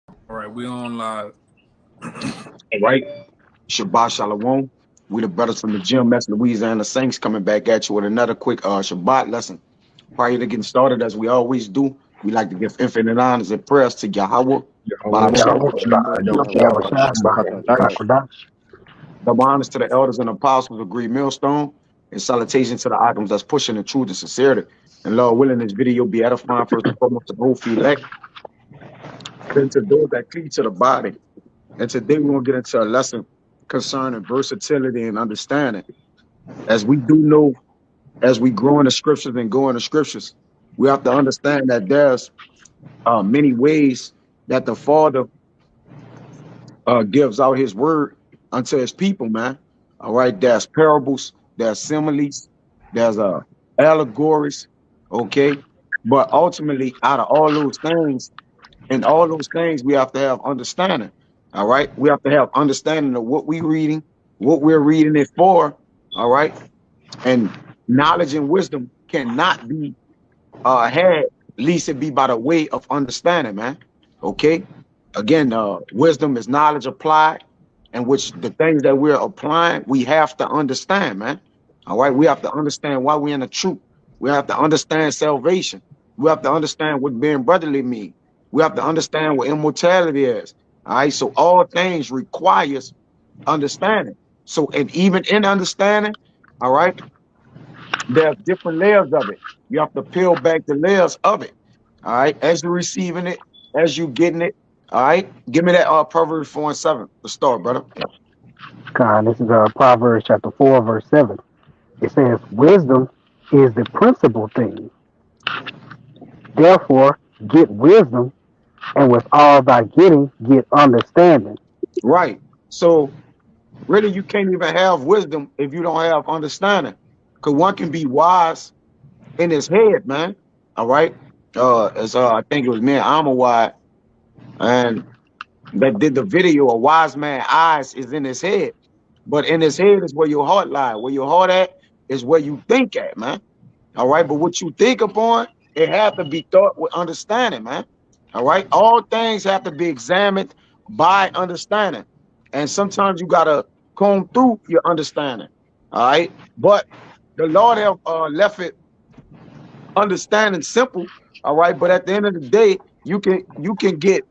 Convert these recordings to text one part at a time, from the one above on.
All right, we on live. All right. Shabbat Shalom. We the brothers from the gym, that's Louisiana Saints coming back at you with another quick Shabbat lesson. Prior to getting started, as we always do, we like to give infinite honors and prayers to Yahweh. Yahweh By Shah Shem, Barakatah. double honors to the elders and apostles of Great Millstone, and salutations to the items that's pushing the truth and sincerity. And Lord willing, this video be edifying first and foremost to the whole elect, then to those that cleave to the body. And today we're going to get into a lesson concerning versatility and understanding. As we do know, as we grow in the scriptures and go in the scriptures, we have to understand that there's many ways that the Father gives out his word unto his people, man. All right, there's parables, there's similes, there's allegories, okay? But ultimately, out of all those things, and all those things, we have to have understanding. All right, we have to have understanding of what we're reading, what we're reading it for. All right, and knowledge and wisdom cannot be had, least it be by the way of understanding, man. Okay. Again, wisdom is knowledge applied, and which the things that we're applying, we have to understand, man. All right. We have to understand why we're in the truth. We have to understand salvation. We have to understand what being brotherly means. We have to understand what immortality is. All right. So all things requires understanding. So, and even in understanding, all right, there's different layers of it. You have to peel back the layers of it. All right. As you're receiving it, as you getting it. All right. Give me that Proverbs 4 and 7 to start, brother. This is Proverbs chapter 4, verse 7. It says, wisdom is the principal thing. Therefore, get wisdom, and with all thy getting, get understanding. Right. So really you can't even have wisdom if you don't have understanding. Because one can be wise in his head, man. All right. As I think it was me and Amawad, and that did the video, a wise man eyes is in his head. But in his head is where your heart lies. Where your heart at is where you think at, man. All right. But what you think upon, it have to be thought with understanding, man. All right. All things have to be examined by understanding. And sometimes you gotta comb through your understanding. All right. But the Lord have left it understanding simple. All right. But at the end of the day, you can get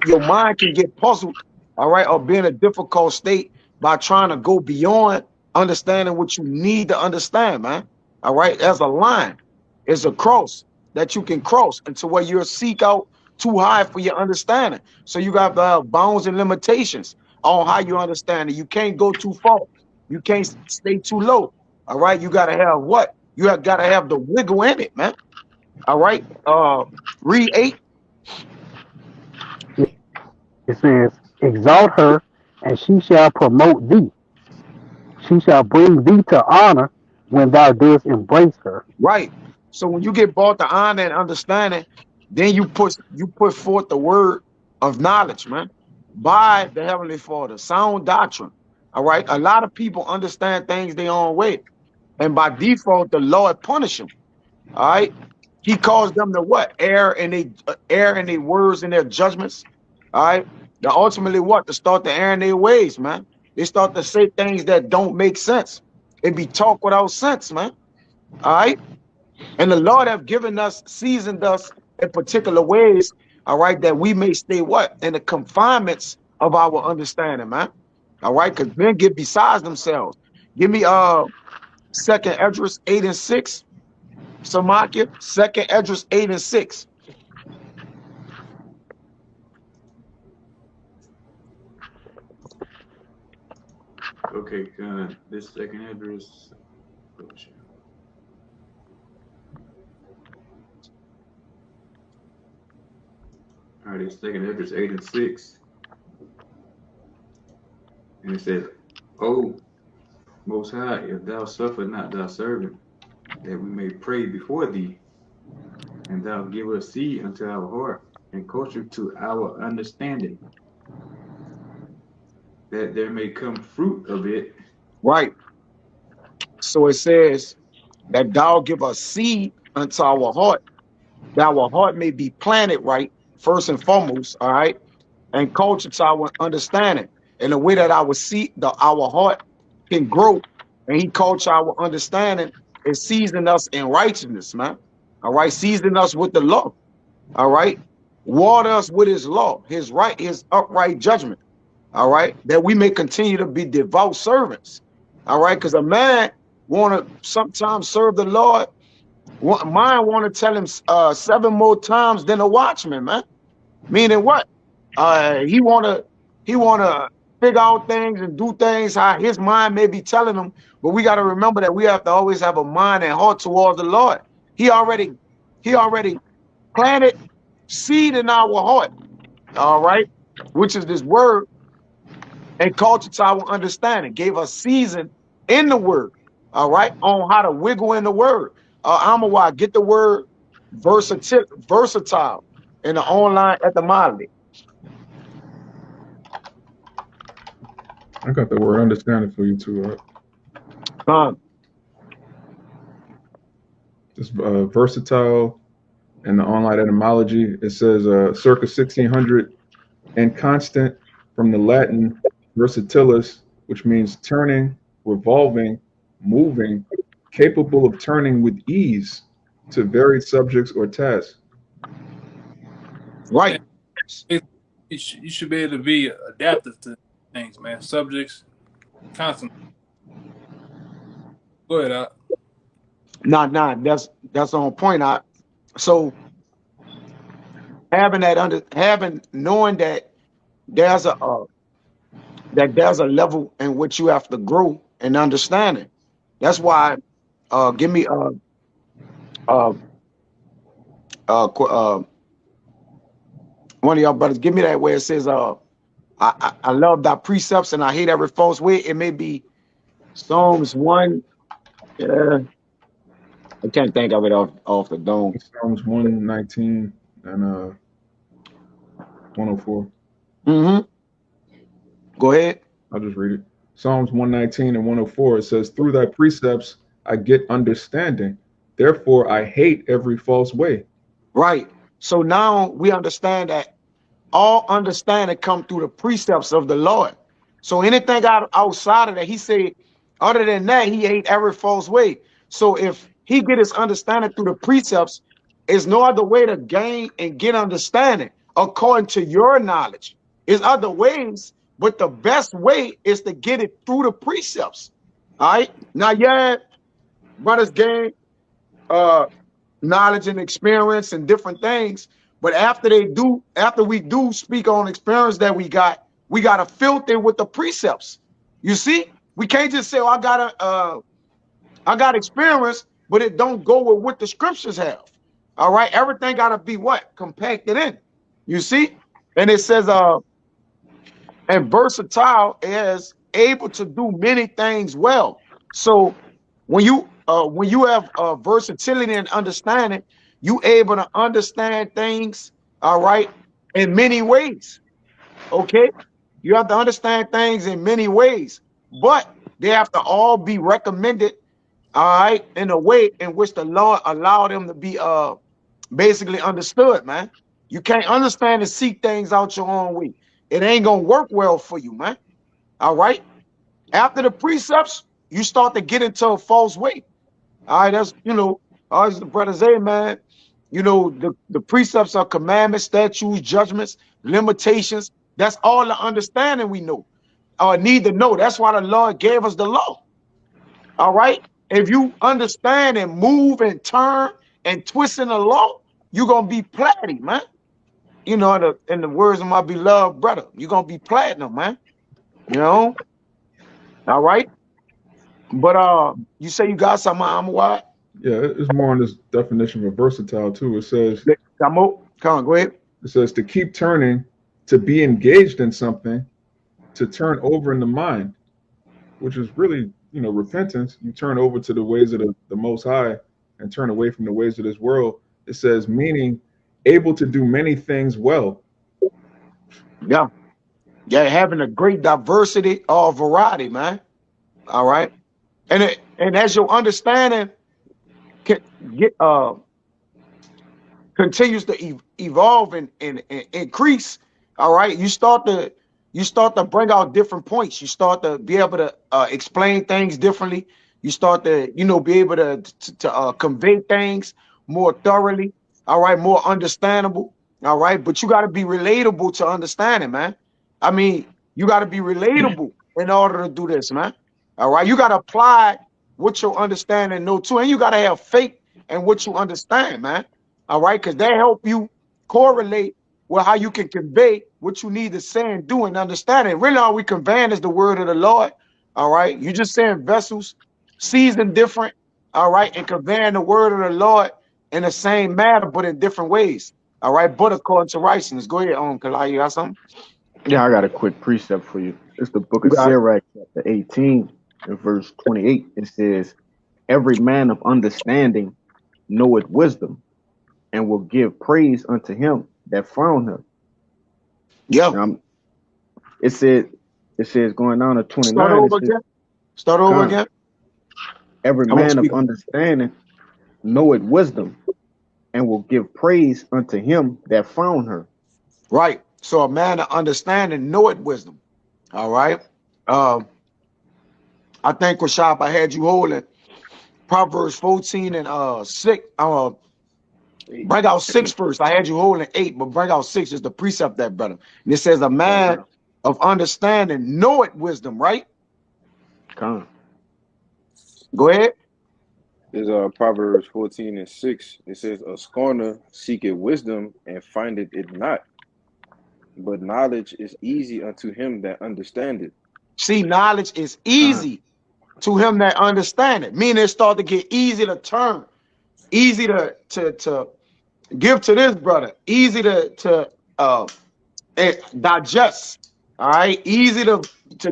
your mind can get puzzled, all right, or be in a difficult state by trying to go beyond understanding what you need to understand, man. All right, as a line, it's a cross that you can cross into where you'll seek out too high for your understanding. So you got to have bounds and limitations on how you understand it. You can't go too far. You can't stay too low. All right, you got to have what? You have got to have the wiggle in it, man. All right. Read 8. It says, exalt her, and she shall promote thee. She shall bring thee to honor when thou dost embrace her. Right. So when you get brought to honor and understanding, then you put forth the word of knowledge, man, by the Heavenly Father, sound doctrine. All right. A lot of people understand things their own way, and by default, the Lord punish them. All right. He calls them to what? Err in their words and their judgments. All right. To ultimately what? To start to err in their ways, man. They start to say things that don't make sense. It be talk without sense, man. All right. And the Lord have given us, seasoned us in particular ways, all right, that we may stay what? In the confinements of our understanding, man. All right, because men get besides themselves. Give me second Esdras 8 and 6. Samakia, second Esdras 8 and 6. Okay, this second address. Oh, shit. All right, this second address 8 and 6, and it says, "Oh, Most High, if thou suffer not thy servant, that we may pray before thee, and thou give us seed unto our heart, and culture to our understanding, that there may come fruit of it." Right. So it says that thou give us seed unto our heart, that our heart may be planted right, first and foremost, all right, and culture to our understanding. And the way that our heart can grow, and he culture our understanding and season us in righteousness, man. All right, season us with the law. All right, water us with his law, his upright judgment. All right, that we may continue to be devout servants. All right, because a man want to sometimes serve the Lord. Mine want to tell him 7 more times than a watchman, man. Meaning what? He wanna figure out things and do things how his mind may be telling him. But we got to remember that we have to always have a mind and heart towards the Lord. He already he already planted seed in our heart. All right, which is this word, and culture to our understanding. Gave us season in the word. All right, on how to wiggle in the word. Amawai, get the word versatile in the online etymology. I got the word understanding for you too, right? Um, It's versatile in the online etymology. It says circa 1600 and constant from the Latin versatilis, which means turning, revolving, moving, capable of turning with ease to varied subjects or tasks. right. You should be able to be adaptive to things, man. Subjects, constantly. Go ahead, Al. Nah, that's on point. So knowing that there's a level in which you have to grow and understanding. That's why give me uh one of y'all brothers, give me that where it says I love thy precepts and I hate every false way. It may be Psalms 1. I can't think of it off the dome. Psalms 119 and 104. Mm-hmm. Go ahead. I'll just read it. Psalms 119 and 104. It says, "Through thy precepts I get understanding. Therefore I hate every false way." Right. So now we understand that all understanding come through the precepts of the Lord. So anything outside of that, he said, other than that, he ate every false way. So if he get his understanding through the precepts, there's no other way to gain and get understanding according to your knowledge. There's other ways, but the best way is to get it through the precepts. All right. Now, yeah, brothers gain knowledge and experience and different things. But after we do speak on experience that we got to filter with the precepts. You see, we can't just say, "Oh, I got experience," but it don't go with what the scriptures have. All right, everything got to be what compacted in. You see, and it says, and versatile is able to do many things well. So when you have versatility and understanding, you able to understand things, all right, in many ways. Okay, you have to understand things in many ways, but they have to all be recommended, all right, in a way in which the Lord allowed them to be basically understood, man. You can't understand and see things out your own way. It ain't gonna work well for you, man. All right. After the precepts, you start to get into a false way. All right, that's as the brother say, man. The precepts are commandments, statutes, judgments, limitations. That's all the understanding we know or need to know. That's why the Lord gave us the law. All right. If you understand and move and turn and twist in the law, you're gonna be platinum, man. In the words of my beloved brother, you're gonna be platinum, man. You know, all right. But you say you got something, I'm what? Yeah, it's more on this definition of versatile too. Come on, go ahead. It says to keep turning, to be engaged in something, to turn over in the mind, which is really, repentance. You turn over to the ways of the Most High and turn away from the ways of this world. It says meaning able to do many things well. Yeah. Yeah, having a great diversity or variety, man. All right. And as your understanding can get continues to evolve and increase, all right, you start to bring out different points. You start to be able to explain things differently. You start to, be able to convey things more thoroughly, all right, more understandable, all right. But you got to be relatable to understand it, man. I mean, you got to be relatable in order to do this, man. All right, you got to apply what your understanding know too, and you got to have faith in what you understand, man. All right, because they help you correlate with how you can convey what you need to say and do and understand it. Really, all we conveying is the word of the Lord. All right, you just saying vessels, seasoned different. All right, and conveying the word of the Lord in the same manner, but in different ways. All right, but according to righteousness. Go ahead, Kalai, you got something? Yeah, I got a quick precept for you. It's the book You of got it. Sirach, chapter 18, and verse 28. It says, every man of understanding knoweth wisdom, and will give praise unto him that found him. Yeah. Now, it said, it says going on to Start 29, it over says, again. Start over Con, again. every I won't man of speak. understanding knoweth wisdom, and will give praise unto him that found her. Right. So a man of understanding knoweth wisdom. All right. Um, I think Rashab, I had you holding Proverbs 14 and 6. Eight. Bring out 6 first. I had you holding 8, but bring out 6 is the precept that brother. And it says a man of understanding knoweth wisdom, right? Con. Go ahead. Is Proverbs 14:6. It says, a scorner seeketh wisdom and findeth it not, but knowledge is easy unto him that understandeth. See, knowledge is Con. easy to him that understand it. Meaning it start to get easy to turn, easy to give to this brother, easy to digest. All right, easy to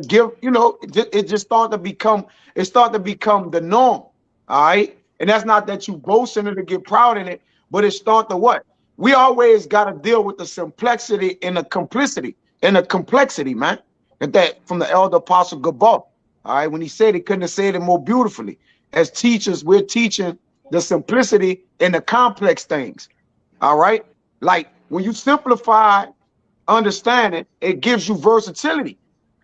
give. It just start to become the norm. All right, and that's not that you boast in it or get proud in it, but it start to what we always got to deal with the simplicity and the complicity and the complexity, man. And that from the elder apostle Gabor. All right, when he said he couldn't have said it more beautifully. As teachers, we're teaching the simplicity and the complex things. All right, like when you simplify understanding, it gives you versatility.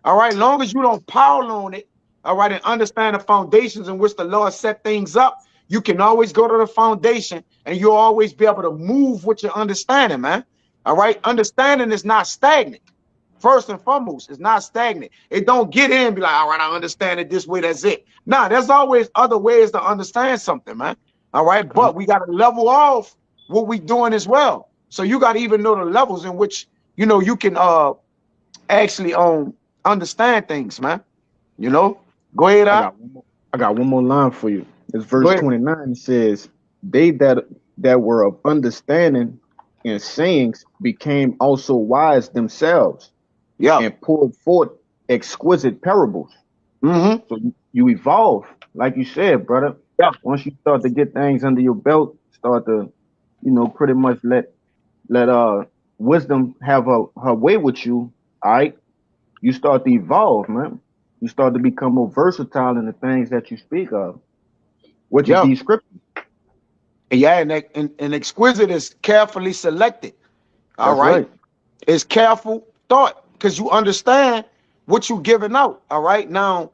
All right, long as you don't pile on it, all right, and understand the foundations in which the Lord set things up, you can always go to the foundation and you'll always be able to move with your understanding, man. All right, understanding is not stagnant. First and foremost, it's not stagnant. It don't get in and be like, all right, I understand it this way, that's it. Nah, there's always other ways to understand something, man. All right, Con. but we got to level off what we doing as well. So you got to even know the levels in which you can actually understand things, man. Go ahead, I out. got one more. I got one more line for you. It's Go verse ahead. 29. It says, they that were of understanding and sayings became also wise themselves, Yeah. and poured forth exquisite parables. Mm-hmm. So you evolve, like you said, brother. Yeah. Once you start to get things under your belt, start to, pretty much let wisdom have her way with you. All right, you start to evolve, man. You start to become more versatile in the things that you speak of, which is Yeah. these scriptures. Yeah. And exquisite is carefully selected. All That's right. right. It's careful thought because you understand what you're giving out. All right. Now,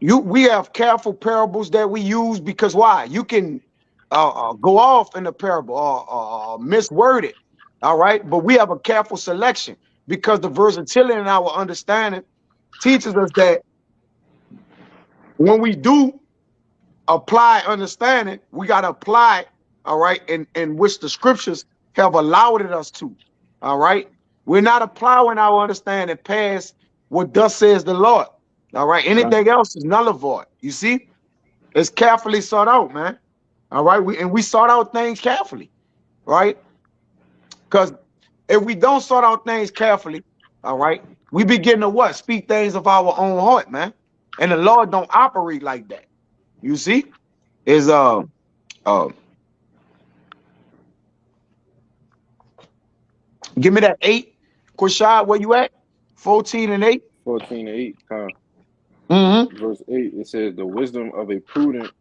we have careful parables that we use because why? You can go off in the parable or misword it. All right. But we have a careful selection because the versatility in our understanding teaches us that when we do apply understanding, we got to apply, all right, in which the scriptures have allowed it us to. All right. We're not applying our understanding past what thus says the Lord. All right. Con. Anything else is null and void. You see? It's carefully sought out, man. All right. We sort out things carefully, right? Because if we don't sort out things carefully, all right, we begin to what? Speak things of our own heart, man. And the Lord don't operate like that. You see? Is uh give me that 8. Quashad, where you at? 14 and 8. 14:8. Mm-hmm. Verse 8. It says, the wisdom of the prudent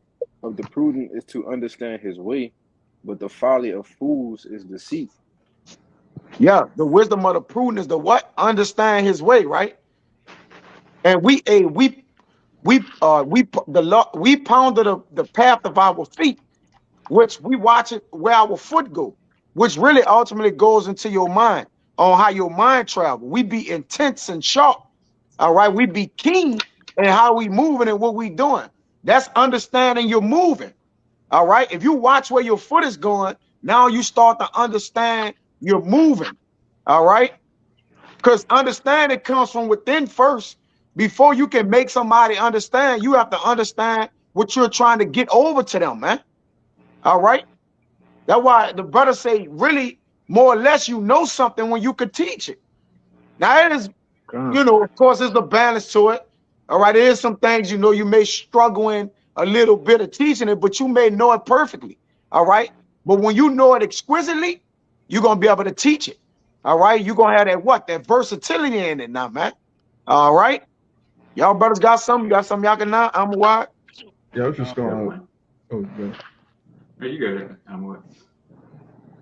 is to understand his way, but the folly of fools is deceit. Yeah, the wisdom of the prudent is the what? Understand his way, right? And we pounded the path of our feet, which we watch it where our foot go, which really ultimately goes into your mind on how your mind travel. We be intense and sharp, all right. We be keen in how we moving and what we doing. That's understanding you're moving, all right. If you watch where your foot is going, now you start to understand you're moving, all right. Because understanding comes from within first. Before you can make somebody understand, you have to understand what you're trying to get over to them, man. All right. That's why the brothers say, really, more or less, you know something when you could teach it. Now, it is, of course, there's a balance to it. All right. There is some things, you may struggle in a little bit of teaching it, but you may know it perfectly. All right. But when you know it exquisitely, you're going to be able to teach it. All right. You're going to have that versatility in it now, man. All right. Y'all brothers got something? You got something y'all can now? I'm what? Yeah, I was just Got going. one. Oh, good. Hey, you got it. I'm what?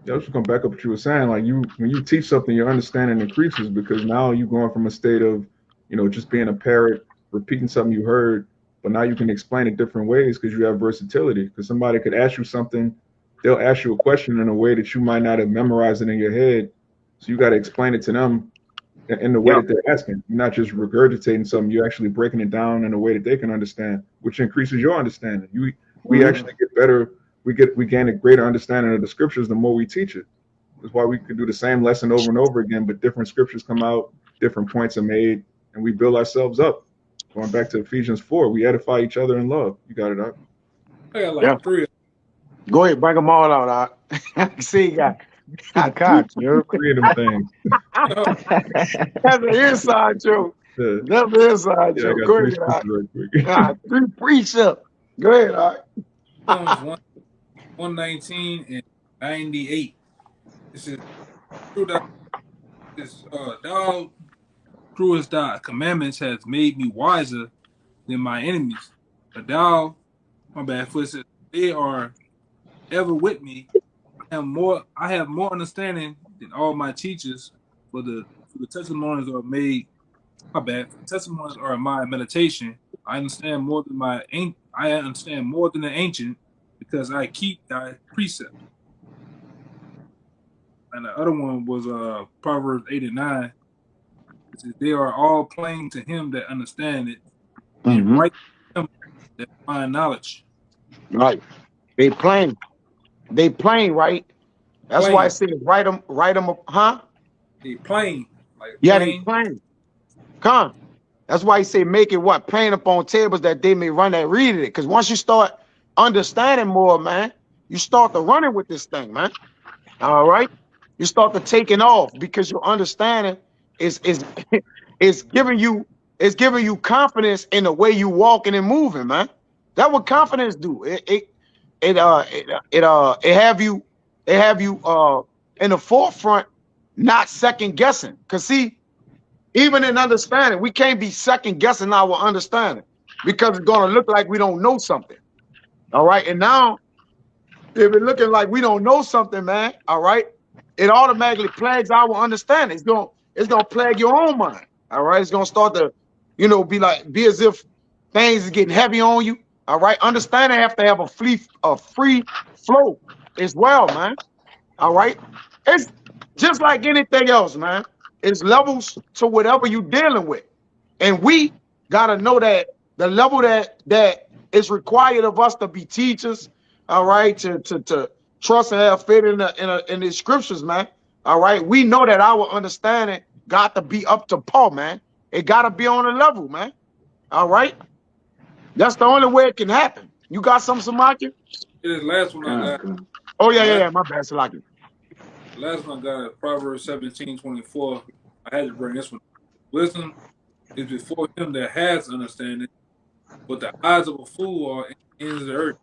Yeah, I was just going to back up what you were saying. Like when you teach something, your understanding increases because now you're going from a state of, just being a parrot, repeating something you heard, but now you can explain it different ways because you have versatility. Because somebody could ask you something, they'll ask you a question in a way that you might not have memorized it in your head. So you got to explain it to them in the way Yeah. that they're asking. You're not just regurgitating something, you're actually breaking it down in a way that they can understand, which increases your understanding. We actually get better, we gain a greater understanding of the scriptures the more we teach it. That's why we can do the same lesson over and over again, but different scriptures come out, different points are made, and we build ourselves up. Going back to Ephesians 4, we edify each other in love. You got it up. I got Yeah. like three. Go ahead, bring them all out. See, you got Cox, you. Three of them things. Oh, That's an inside joke. Yeah, That's an inside yeah, I joke. got Go three ahead, scriptures right quick. three precepts. Go ahead, all right. Psalms 119 and 98. It says, "Through thou, thou throughest thy commandments has made me wiser than my enemies. But thou, my bad, for it says, they are ever with me. I have more understanding than all my teachers, for the testimonies are made. My bad. For the testimonies are my meditation. I understand more than the ancient, because I keep thy precepts." And the other one was Proverbs 8 and 9. It says, "They are all plain to him that understand it, and Mm-hmm. right to him that find knowledge." Right. They plain. They plain, right? That's why I Plain. say write them, huh? They plain. Like Yeah, they plain. plain. Come. That's why he say make it what? Plain upon tables that they may run that read it. Because once you start understanding more, man, you start to running with this thing, man. All right. You start to taking off because your understanding is is giving you confidence in the way you walking and moving, man. That's what confidence do. It have you in the forefront, not second guessing. Cause see, even in understanding, we can't be second guessing our understanding because it's gonna look like we don't know something. All right. And now if it's looking like we don't know something, man, all right, it automatically plagues our understanding. It's gonna plague your own mind. All right. It's gonna start to, be as if things is getting heavy on you. All right. Understanding have to have a free flow as well, man. All right. It's just like anything else, man. It's levels to whatever you're dealing with. And we gotta know that the level that is required of us to be teachers, all right, to trust and have faith in the scriptures, man. All right. We know that our understanding got to be up to par, man. It gotta be on a level, man. All right. That's the only way it can happen. You got some Samaki? This last one I got. Con. Oh, The yeah, yeah, last, yeah. My bad, Samaki. the last one I got is Proverbs 17:24. I had to bring this one. "Wisdom is before him that has understanding, but the eyes of a fool are in the ends of the earth."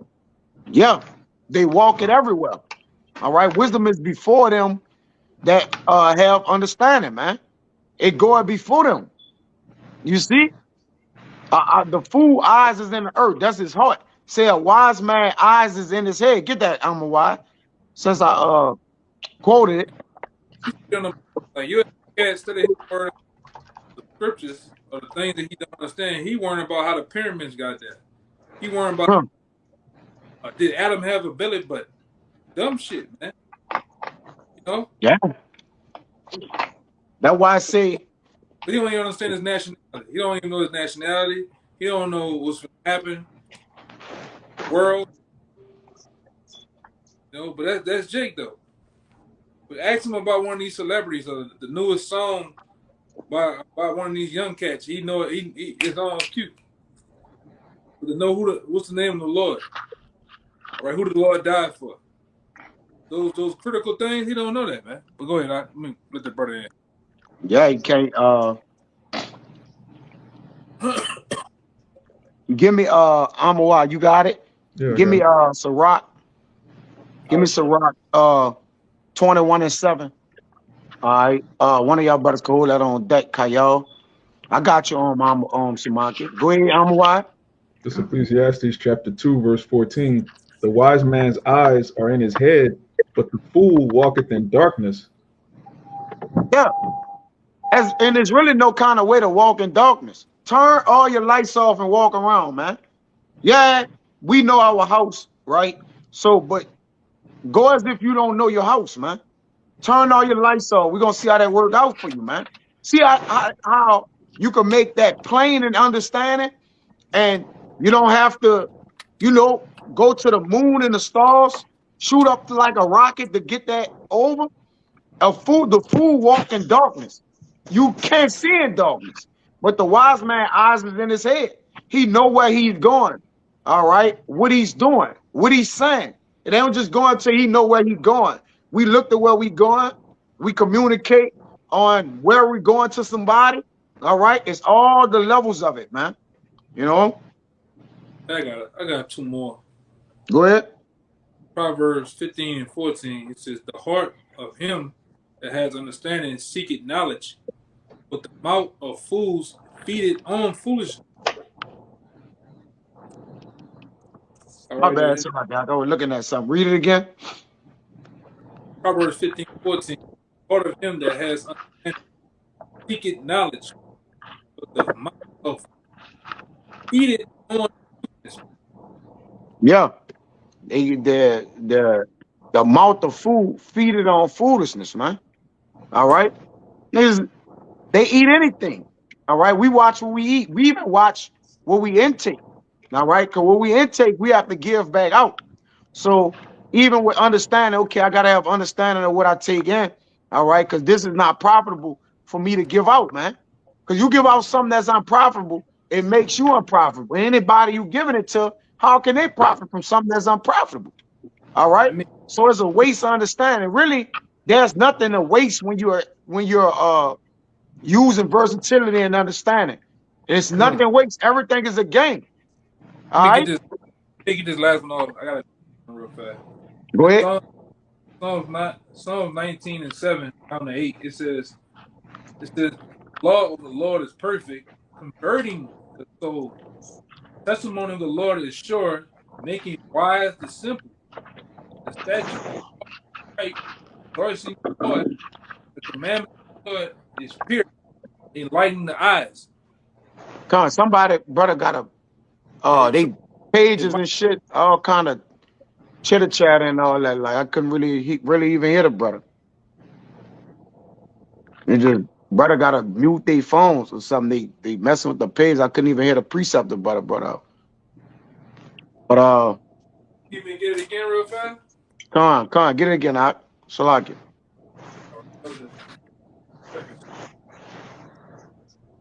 Yeah. They walk it everywhere. All right. Wisdom is before them that have understanding, man. It goeth before them. You see, the fool eyes is in the earth. That's his heart. Say a wise man eyes is in his head. Get that, I'm a wise. since I quoted it. You don't know, like you can't study his word, the scriptures, or the things that he don't understand. He worrying about how the pyramids got there. He worrying about Huh. did Adam have a belly button? Dumb shit, man. You know, Yeah. That's why I say, but he don't even understand his nationality. He don't even know his nationality. He don't know what's going to happen. World, you know. But that's Jake though. But ask him about one of these celebrities or the newest song by one of these young cats. He know it. He it's all cute. But to know what's the name of the Lord, all right? Who the Lord died for? Those critical things. He don't know that, man. But go ahead. Let me let the brother in. yeah, you can't give me Amawar, you got it? Yeah, I Give got me it. Sirach. Give me Sirach 21:7. All right. One of y'all brothers can hold that on deck, Kyle. I got you on Samaki. Go ahead, Amawar. This Ecclesiastes chapter 2, verse 14. The wise man's eyes are in his head, but the fool walketh in darkness. Yeah. And there's really no kind of way to walk in darkness. Turn all your lights off and walk around, man. Yeah, we know our house, right? So, but go as if you don't know your house, man. Turn all your lights off. We're gonna see how that work out for you, man. See how you can make that plain and understanding, and you don't have to, go to the moon and the stars, shoot up like a rocket to get that over. The fool walk in darkness. You can't see in darkness. But the wise man eyes is in his head. He know where he's going. All right. What he's doing, what he's saying. It ain't just going until he know where he's going. We look at where we going. We communicate on where we're going to somebody. All right. It's all the levels of it, man. You know? I got two more. Go ahead. Proverbs 15 and 14. It says, "The heart of him that has understanding seeketh knowledge, but the mouth of fools feedeth on foolishness." All My right, bad. there. Sorry about that. I was looking at something. Read it again. Proverbs 15 and 14. The heart of him that has understanding seeketh knowledge, but the mouth of feedeth on foolishness. Yeah. The mouth of food feed it on foolishness, man. All right. Niggas, they eat anything. All right. We watch what we eat. We even watch what we intake. All right. Because what we intake, we have to give back out. So even with understanding, okay, I gotta have understanding of what I take in. All right, because this is not profitable for me to give out, man. Because you give out something that's unprofitable, it makes you unprofitable. Anybody you giving it to, how can they profit from something that's unprofitable? All I right. mean, So it's a waste of understanding. Really, there's nothing to waste when you're using versatility and understanding. It's let nothing waste. Everything is a game. All me get right. this. Let me get this last one off. I got it real fast. Go This ahead. Psalms 19 and 7 down to 8. It says, "The law of the Lord is perfect, converting the soul. Testimony of the Lord is sure, making wise the simple. The statute right, rejoicing the Lord. The commandment of the Lord is pure, enlightening the eyes." Come on, somebody, brother, got a Hey, so they hey, pages Mike, and shit, all kind of chitter chatter and all that. Like I couldn't really even hear the brother. It just brother gotta mute their phones or something. They messing with the page. I couldn't even hear the precept the brother brought out. But you can get it again real fast. come on, get it again out. Salaki. That was a second.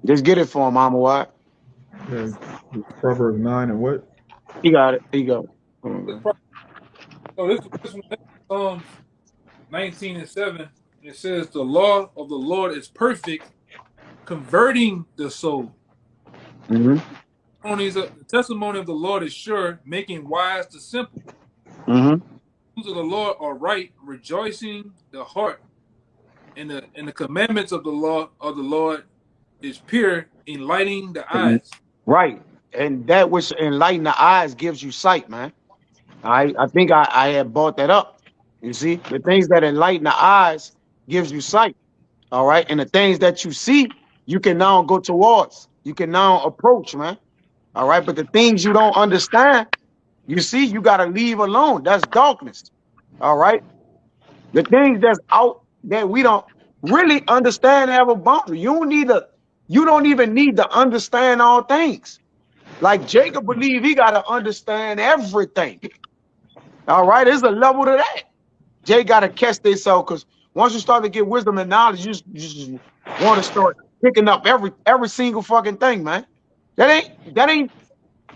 Just get it for him, Mama. What? Yeah, Proverbs 9 and what? He got it. He go. This, pro- oh, this one, Psalms 19 and 7. It says, "The law of the Lord is perfect, converting the soul. Mm-hmm. The testimony of the Lord is sure, making wise the simple. Mm-hmm. The rules of the Lord are right, rejoicing the heart. And the commandments of the law of the Lord is pure, enlightening the eyes." Right. And that which enlighten the eyes gives you sight, man. I think I had brought that up. You see, the things that enlighten the eyes gives you sight. All right. And the things that you see, you can now go towards. You can now approach, man. All right. But the things you don't understand, you see, you got to leave alone. That's darkness. All right. The things that's out that we don't really understand have a boundary. You don't even need to understand all things. Like Jacob believe he got to understand everything. All right. There's a level to that. Jay got to catch themselves because once you start to get wisdom and knowledge, you just want to start picking up every single fucking thing, man. That ain't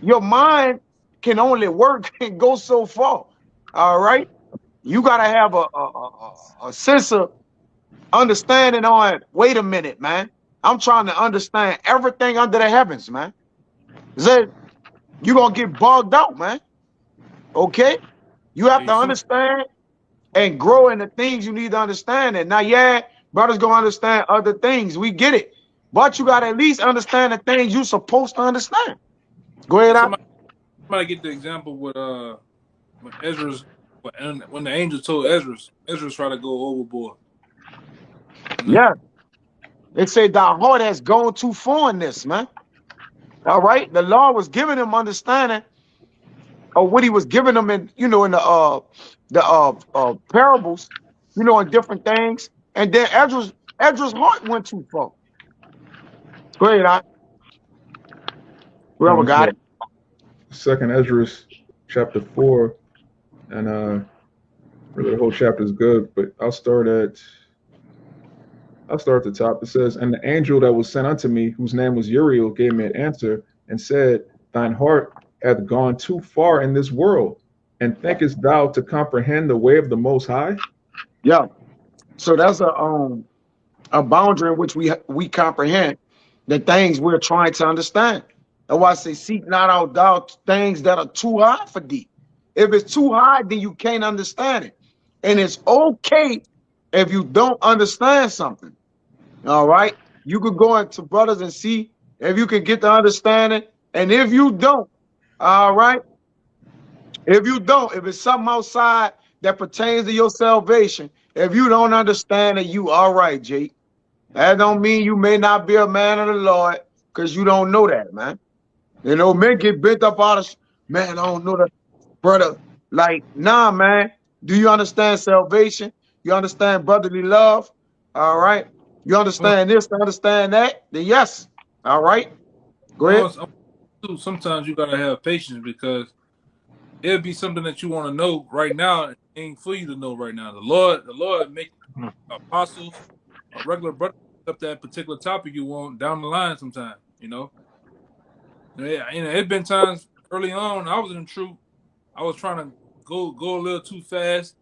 your mind can only work and go so far. All right. You gotta have a sense of understanding on, wait a minute, man. I'm trying to understand everything under the heavens, man. Zed, you're gonna get bogged out, man. Okay? You have Hey, to understand and grow in the things you need to understand. And now, yeah, brothers gonna understand other things. We get it. But you gotta at least understand the things you're supposed to understand. Go ahead, out. somebody get the example with when Ezra's when the angel told Ezra's tried to go overboard. You know? Yeah. It said thy heart has gone too far in this, man. All right. The Lord was giving him understanding of what he was giving them in, in the parables, and different things. And then Ezra's heart went too far. Go ahead, whoever got it. Second Ezra chapter 4, and really the whole chapter is good, but I'll start at the top. It says, and the angel that was sent unto me, whose name was Uriel, gave me an answer and said, thine heart hath gone too far in this world, and thinkest thou to comprehend the way of the Most High? Yeah. So that's a boundary in which we comprehend the things we're trying to understand. That's why I say, seek not out thou things that are too high for thee. If it's too high, then you can't understand it. And it's okay if you don't understand something. All right. You could go into brothers and see if you can get the understanding. And if you don't, all right. If it's something outside that pertains to your salvation, if you don't understand it, you all right, Jake. That don't mean you may not be a man of the Lord because you don't know that, man. Men get bent up out of, man, I don't know that, brother. Like, nah, man. Do you understand salvation? You understand brotherly love? All right. You Well, understand this, understand that? Then yes. All right. Go ahead. sometimes you gotta have patience because it'll be something that you want to know right now. And it ain't for you to know right now. The Lord make apostles, a regular brother up that particular topic you want down the line sometime. Yeah, it's been times early on I was in the truth. I was trying to go a little too fast,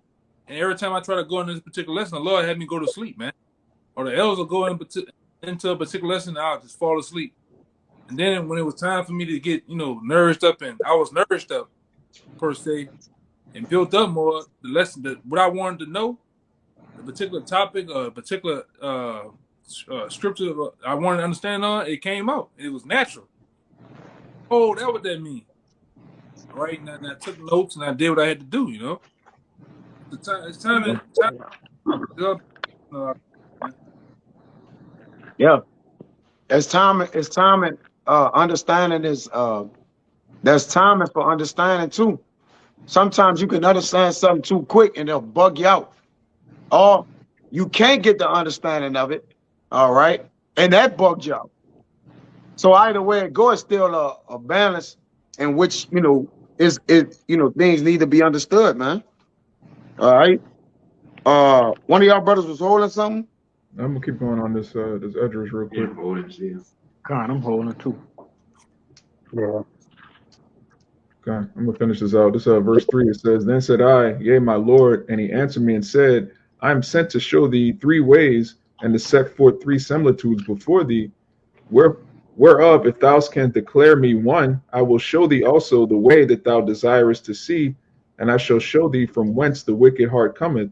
and every time I try to go into this particular lesson, the Lord had me go to sleep, man. Or the elders will go into a particular lesson, and I'll just fall asleep. And then when it was time for me to get nourished up, and I was nourished up per se, and built up more, the lesson that what I wanted to know, the particular topic or particular scripture I wanted to understand on, it came out. It was natural. Oh, that's what that means. All right, and I took notes and I did what I had to do. It's time. Uh, Yeah. It's time and understanding is there's timing for understanding too. Sometimes you can understand something too quick and it'll bug you out. Or you can't get the understanding of it. All right. And that bugs you out. So either way it goes, it's still a balance in which, things need to be understood, man. All right. One of y'all brothers was holding something. I'm gonna keep going on this Edris real Yeah, quick. holding still. God, I'm holding too. Yeah. Okay, I'm gonna finish this out. This verse 3. It says, then said I, yea, my Lord, and he answered me and said, I am sent to show thee three ways and to set forth three similitudes before thee, whereof if thou canst declare me one, I will show thee also the way that thou desirest to see, and I shall show thee from whence the wicked heart cometh.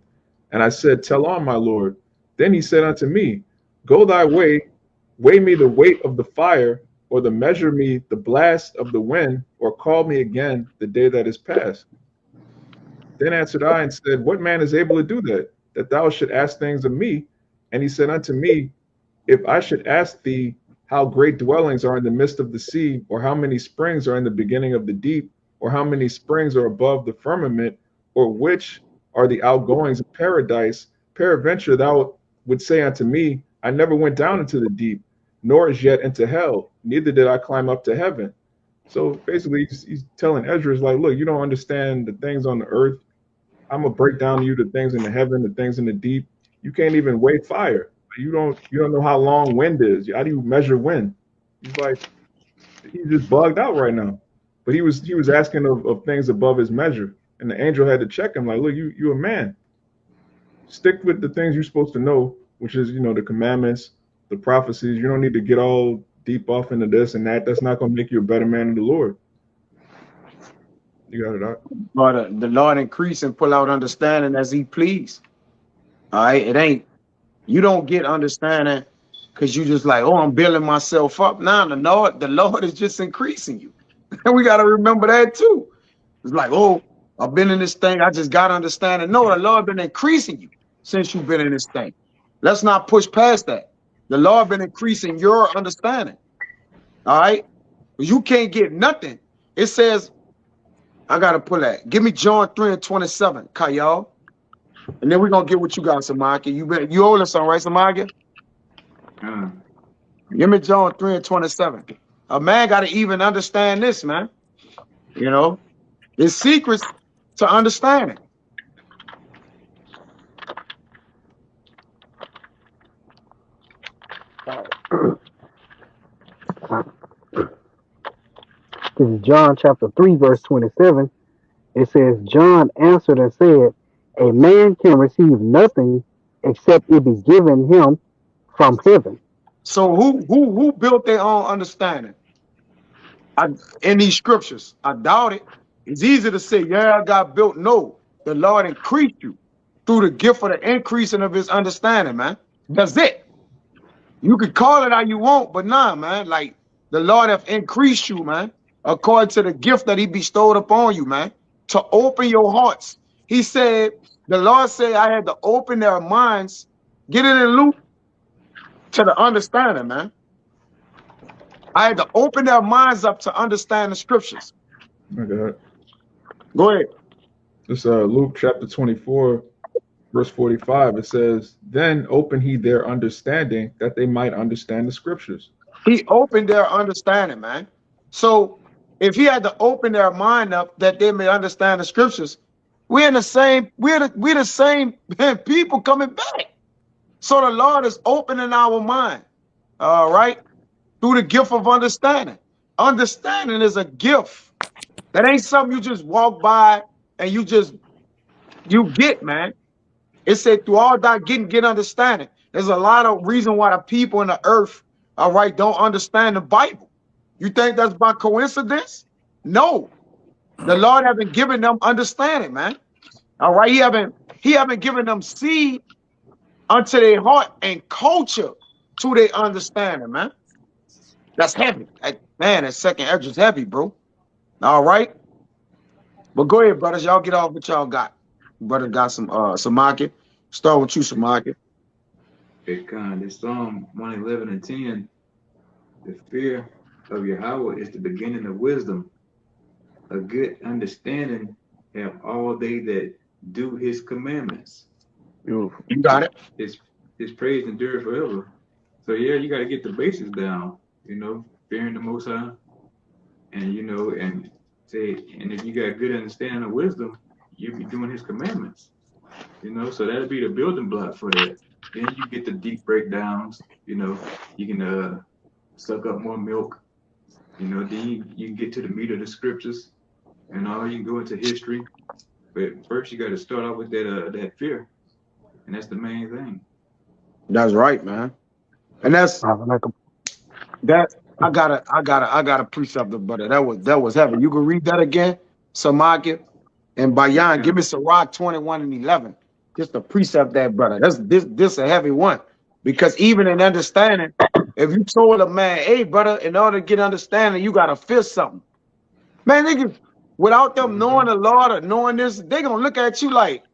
And I said, tell on, my Lord. Then he said unto me, go thy way, weigh me the weight of the fire, or the measure me the blast of the wind, or call me again the day that is past. Then answered I and said, What man is able to do that, that thou should ask things of me? And he said unto me, If I should ask thee how great dwellings are in the midst of the sea, or how many springs are in the beginning of the deep, or how many springs are above the firmament, or which are the outgoings of paradise, peradventure thou would say unto me, I never went down into the deep, nor as yet into hell, neither did I climb up to heaven. So basically, he's telling Ezra, like, look, you don't understand the things on the earth. I'm gonna break down to you the things in the heaven, the things in the deep. You can't even weigh fire. You don't know how long wind is. How do you measure wind? He's like, he's just bugged out right now. But he was asking of things above his measure. And the angel had to check him, like, look, you a man. Stick with the things you're supposed to know, which is, the commandments, the prophecies. You don't need to get all deep off into this and that. That's not gonna make you a better man of the Lord. You got it out. But the Lord increase and pull out understanding as he please. All right. It ain't, you don't get understanding because you just like, oh, I'm building myself up. Nah, the Lord is just increasing you. And we got to remember that too. It's like, oh, I've been in this thing. I just got understanding. No, the Lord been increasing you since you've been in this thing. Let's not push past that. The Lord been increasing your understanding. All right. You can't get nothing. It says, I got to pull that. Give me John 3:27, Kayal. And then we're going to get what you got, Samaki. You owe us some, right, Samaki? Give me John 3:27. A man got to even understand this, man. There's secrets to understanding. This is John chapter 3, verse 27. It says, John answered and said, A man can receive nothing except it be given him from heaven. So who built their own understanding? In these scriptures? I doubt it. It's easy to say, yeah, I got built. No, the Lord increased you through the gift of the increasing of his understanding, man. That's it. You can call it how you want, but nah, man. Like the Lord have increased you, man, according to the gift that he bestowed upon you, man, to open your hearts. He said, the Lord said, I had to open their minds, get it in loop to the understanding, man. I had to open their minds up to understand the scriptures. Okay. Go ahead. It's Luke chapter 24, verse 45. It says, Then opened he their understanding that they might understand the scriptures. He opened their understanding, man. So if he had to open their mind up that they may understand the scriptures, we're the same people coming back. So the Lord is opening our mind, all right, through the gift of understanding. Understanding is a gift. That ain't something you just walk by and you get, man. It said through all that get understanding. There's a lot of reason why the people in the earth, all right, don't understand the Bible. You think that's by coincidence? No. The Lord haven't given them understanding, man. All right, he haven't given them seed unto their heart and culture to their understanding, man. That's heavy. Man, that second edge is heavy, bro. All right. But go ahead, brothers. Y'all get off what y'all got. Brother got some market. Start with you, Samaki. This Psalm 111 and 10. The fear of Yahweh is the beginning of wisdom. A good understanding have all they that do his commandments. Beautiful. You got it. His praise endure forever. So yeah, you got to get the basics down, fearing the Most High. And, and if you got good understanding of wisdom, you'll be doing his commandments. So that'll be the building block for that. Then you get the deep breakdowns, you can suck up more milk, then you can get to the meat of the scriptures, and you can go into history. But first you got to start off with that fear. And that's the main thing. That's right, man. And that's that. I got a precept, brother. That was heavy. You can read that again, Samaki and Bayan. Give me Sirach 21 and 11. Just a precept that, brother. This a heavy one. Because even in understanding, if you told a man, hey, brother, in order to get understanding, you gotta feel something. Man, nigga, without them knowing the Lord or knowing this, they're gonna look at you like,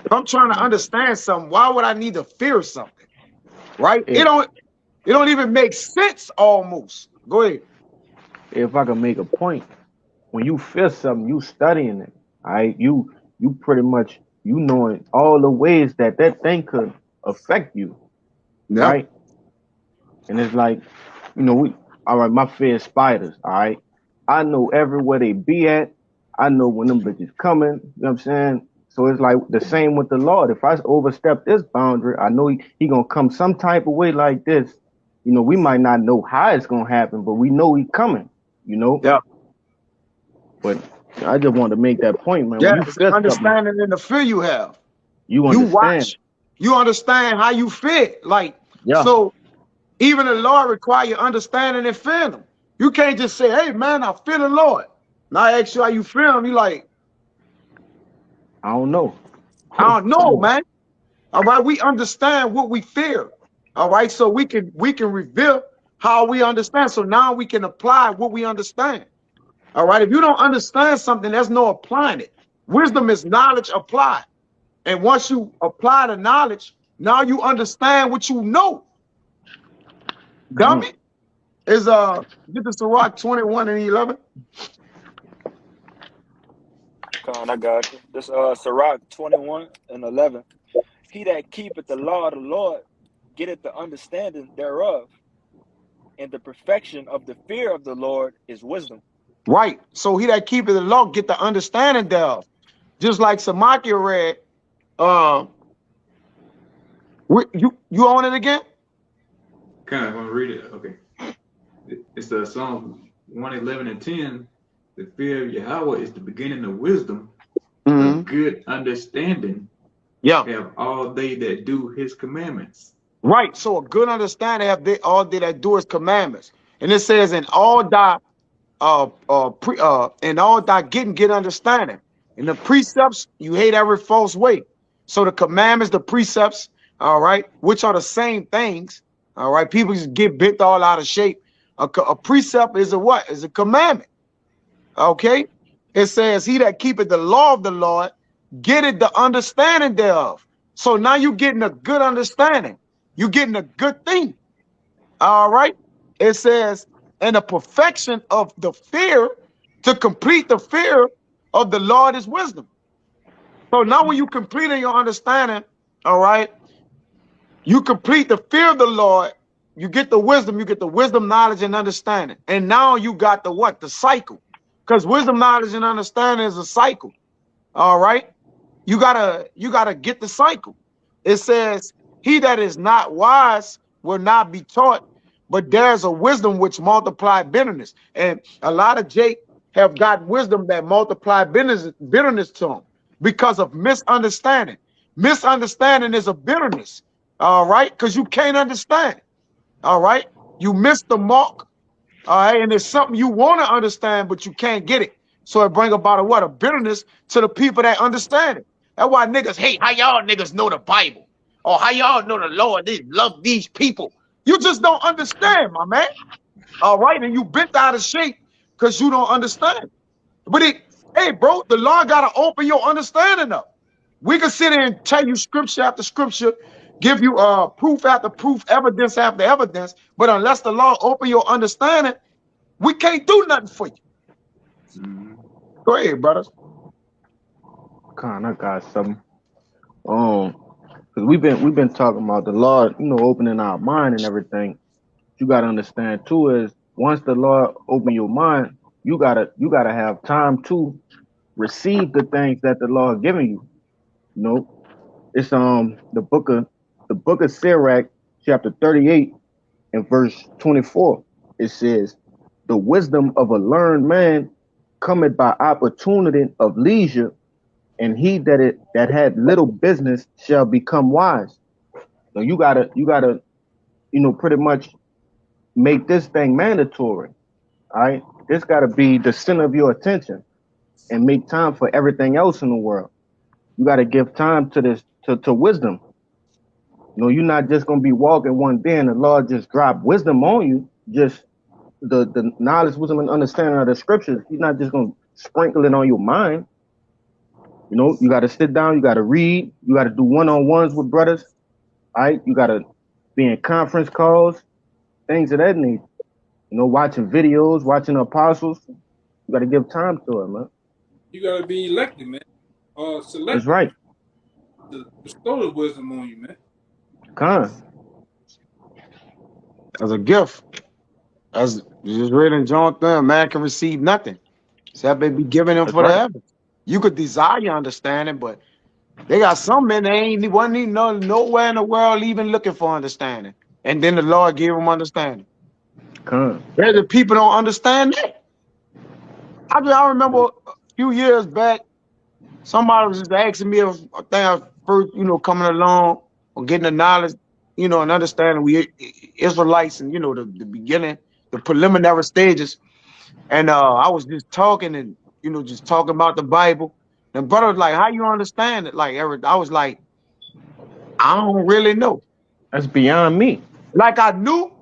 if I'm trying to understand something, why would I need to fear something? Right? It If don't even make sense almost. Go ahead. if I can make a point, when you feel something, you studying it. All right, you pretty much you knowing all the ways that that thing could affect you, Yeah. right? And it's like, we all right, my fear is spiders, all right. I know everywhere they be at. I know when them bitches coming, you know what I'm saying? So it's like the same with the Lord. If I overstep this boundary, I know he gonna come some type of way like this. We might not know how it's gonna happen, but we know he coming, you know. Yeah. But I just want to make that point, man. Yeah. When you It's feel something, understanding and the fear you have. you You understand. watch, you understand how you fit. Like, Yeah, so even the Lord require you understanding and feeling him. You can't just say, hey man, I feel the Lord. Now I ask you how you feel him, you like, I don't know. I don't know, man. All right, we understand what we fear. All right, so we can reveal how we understand. So now we can apply what we understand. All right, if you don't understand something, there's no applying it. Wisdom is knowledge applied. And once you apply the knowledge, now you understand what you know. Mm. Dummy is get the Sirach 21 and 11. Con, I got you. This Sirach 21:11. He that keepeth the law of the Lord getteth the understanding thereof, and the perfection of the fear of the Lord is wisdom. Right. So he that keepeth the law get the understanding thereof. Just like Samakia read, uh, you own it again? Kind of want to read it. Okay. It's Psalm 111:10. The fear of Yahweh is the beginning of wisdom. Mm-hmm. Of good understanding Yeah. have all they that do his commandments. Right. So a good understanding have they all they that do his commandments. And it says, in all thy in all thy getting get understanding. In the precepts, you hate every false way. So the commandments, the precepts, all right, which are the same things. All right. People just get bent all out of shape. A precept is a what? Is a commandment. Okay. It says, he that keepeth the law of the Lord, getteth the understanding thereof. So now you're getting a good understanding. You're getting a good thing. All right. It says, and the perfection of the fear, to complete the fear of the Lord is wisdom. So now when you complete in your understanding, all right, you complete the fear of the Lord, you get the wisdom, knowledge, and understanding. And now you got the what? The cycle. Because wisdom, knowledge, and understanding is a cycle. All right. You gotta get the cycle. It says, he that is not wise will not be taught, but there's a wisdom which multiply bitterness. And a lot of Jake have got wisdom that multiply bitterness to them because of misunderstanding. Misunderstanding is a bitterness. All right, because you can't understand. All right, you missed the mark. All right, and it's something you want to understand, but you can't get it. So it bring about a what? A bitterness to the people that understand it. That's why niggas hate how y'all niggas know the Bible. Or how y'all know the Lord. They love these people. You just don't understand, my man. All right, and you bent out of shape because you don't understand. But hey, bro, the Lord gotta open your understanding up. We can sit here and tell you scripture after scripture, give you proof after proof, evidence after evidence, but unless the Lord open your understanding, we can't do nothing for you. Mm-hmm. Go ahead, brothers. I got something. Because we've been talking about the Lord, opening our mind and everything. You gotta understand too is once the Lord open your mind, you gotta have time to receive the things that the Lord giving you. You know, it's the book of Sirach, chapter 38 and verse 24. It says, "The wisdom of a learned man cometh by opportunity of leisure, and he that had little business shall become wise." So you gotta pretty much make this thing mandatory. All right, this got to be the center of your attention, and make time for everything else in the world. You got to give time to this to wisdom. You're not just gonna be walking one day and the Lord just drop wisdom on you. Just the knowledge, wisdom, and understanding of the scriptures. He's not just gonna sprinkle it on your mind. You know, you got to sit down, you got to read, you got to do one-on-ones with brothers. All right, you got to be in conference calls, things of that nature. You know, watching videos, watching the apostles. You got to give time to it, man. You gotta be elected, man. That's Selected right. to bestow the wisdom on you, man. Con. As a gift, as just read in John 3, man can receive nothing except it be given him That's for the right. heaven. You could desire understanding, but they got some men that ain't wasn't even nowhere in the world even looking for understanding. And then the Lord gave them understanding. Con. Where the people don't understand that. I remember a few years back, somebody was just asking me if I think I was first, coming along or getting the knowledge, and understanding we Israelites and the beginning, the preliminary stages. And I was just talking and just talking about the Bible. And brother was like, "How you understand it?" Like I was like, "I don't really know." That's beyond me. Like I knew,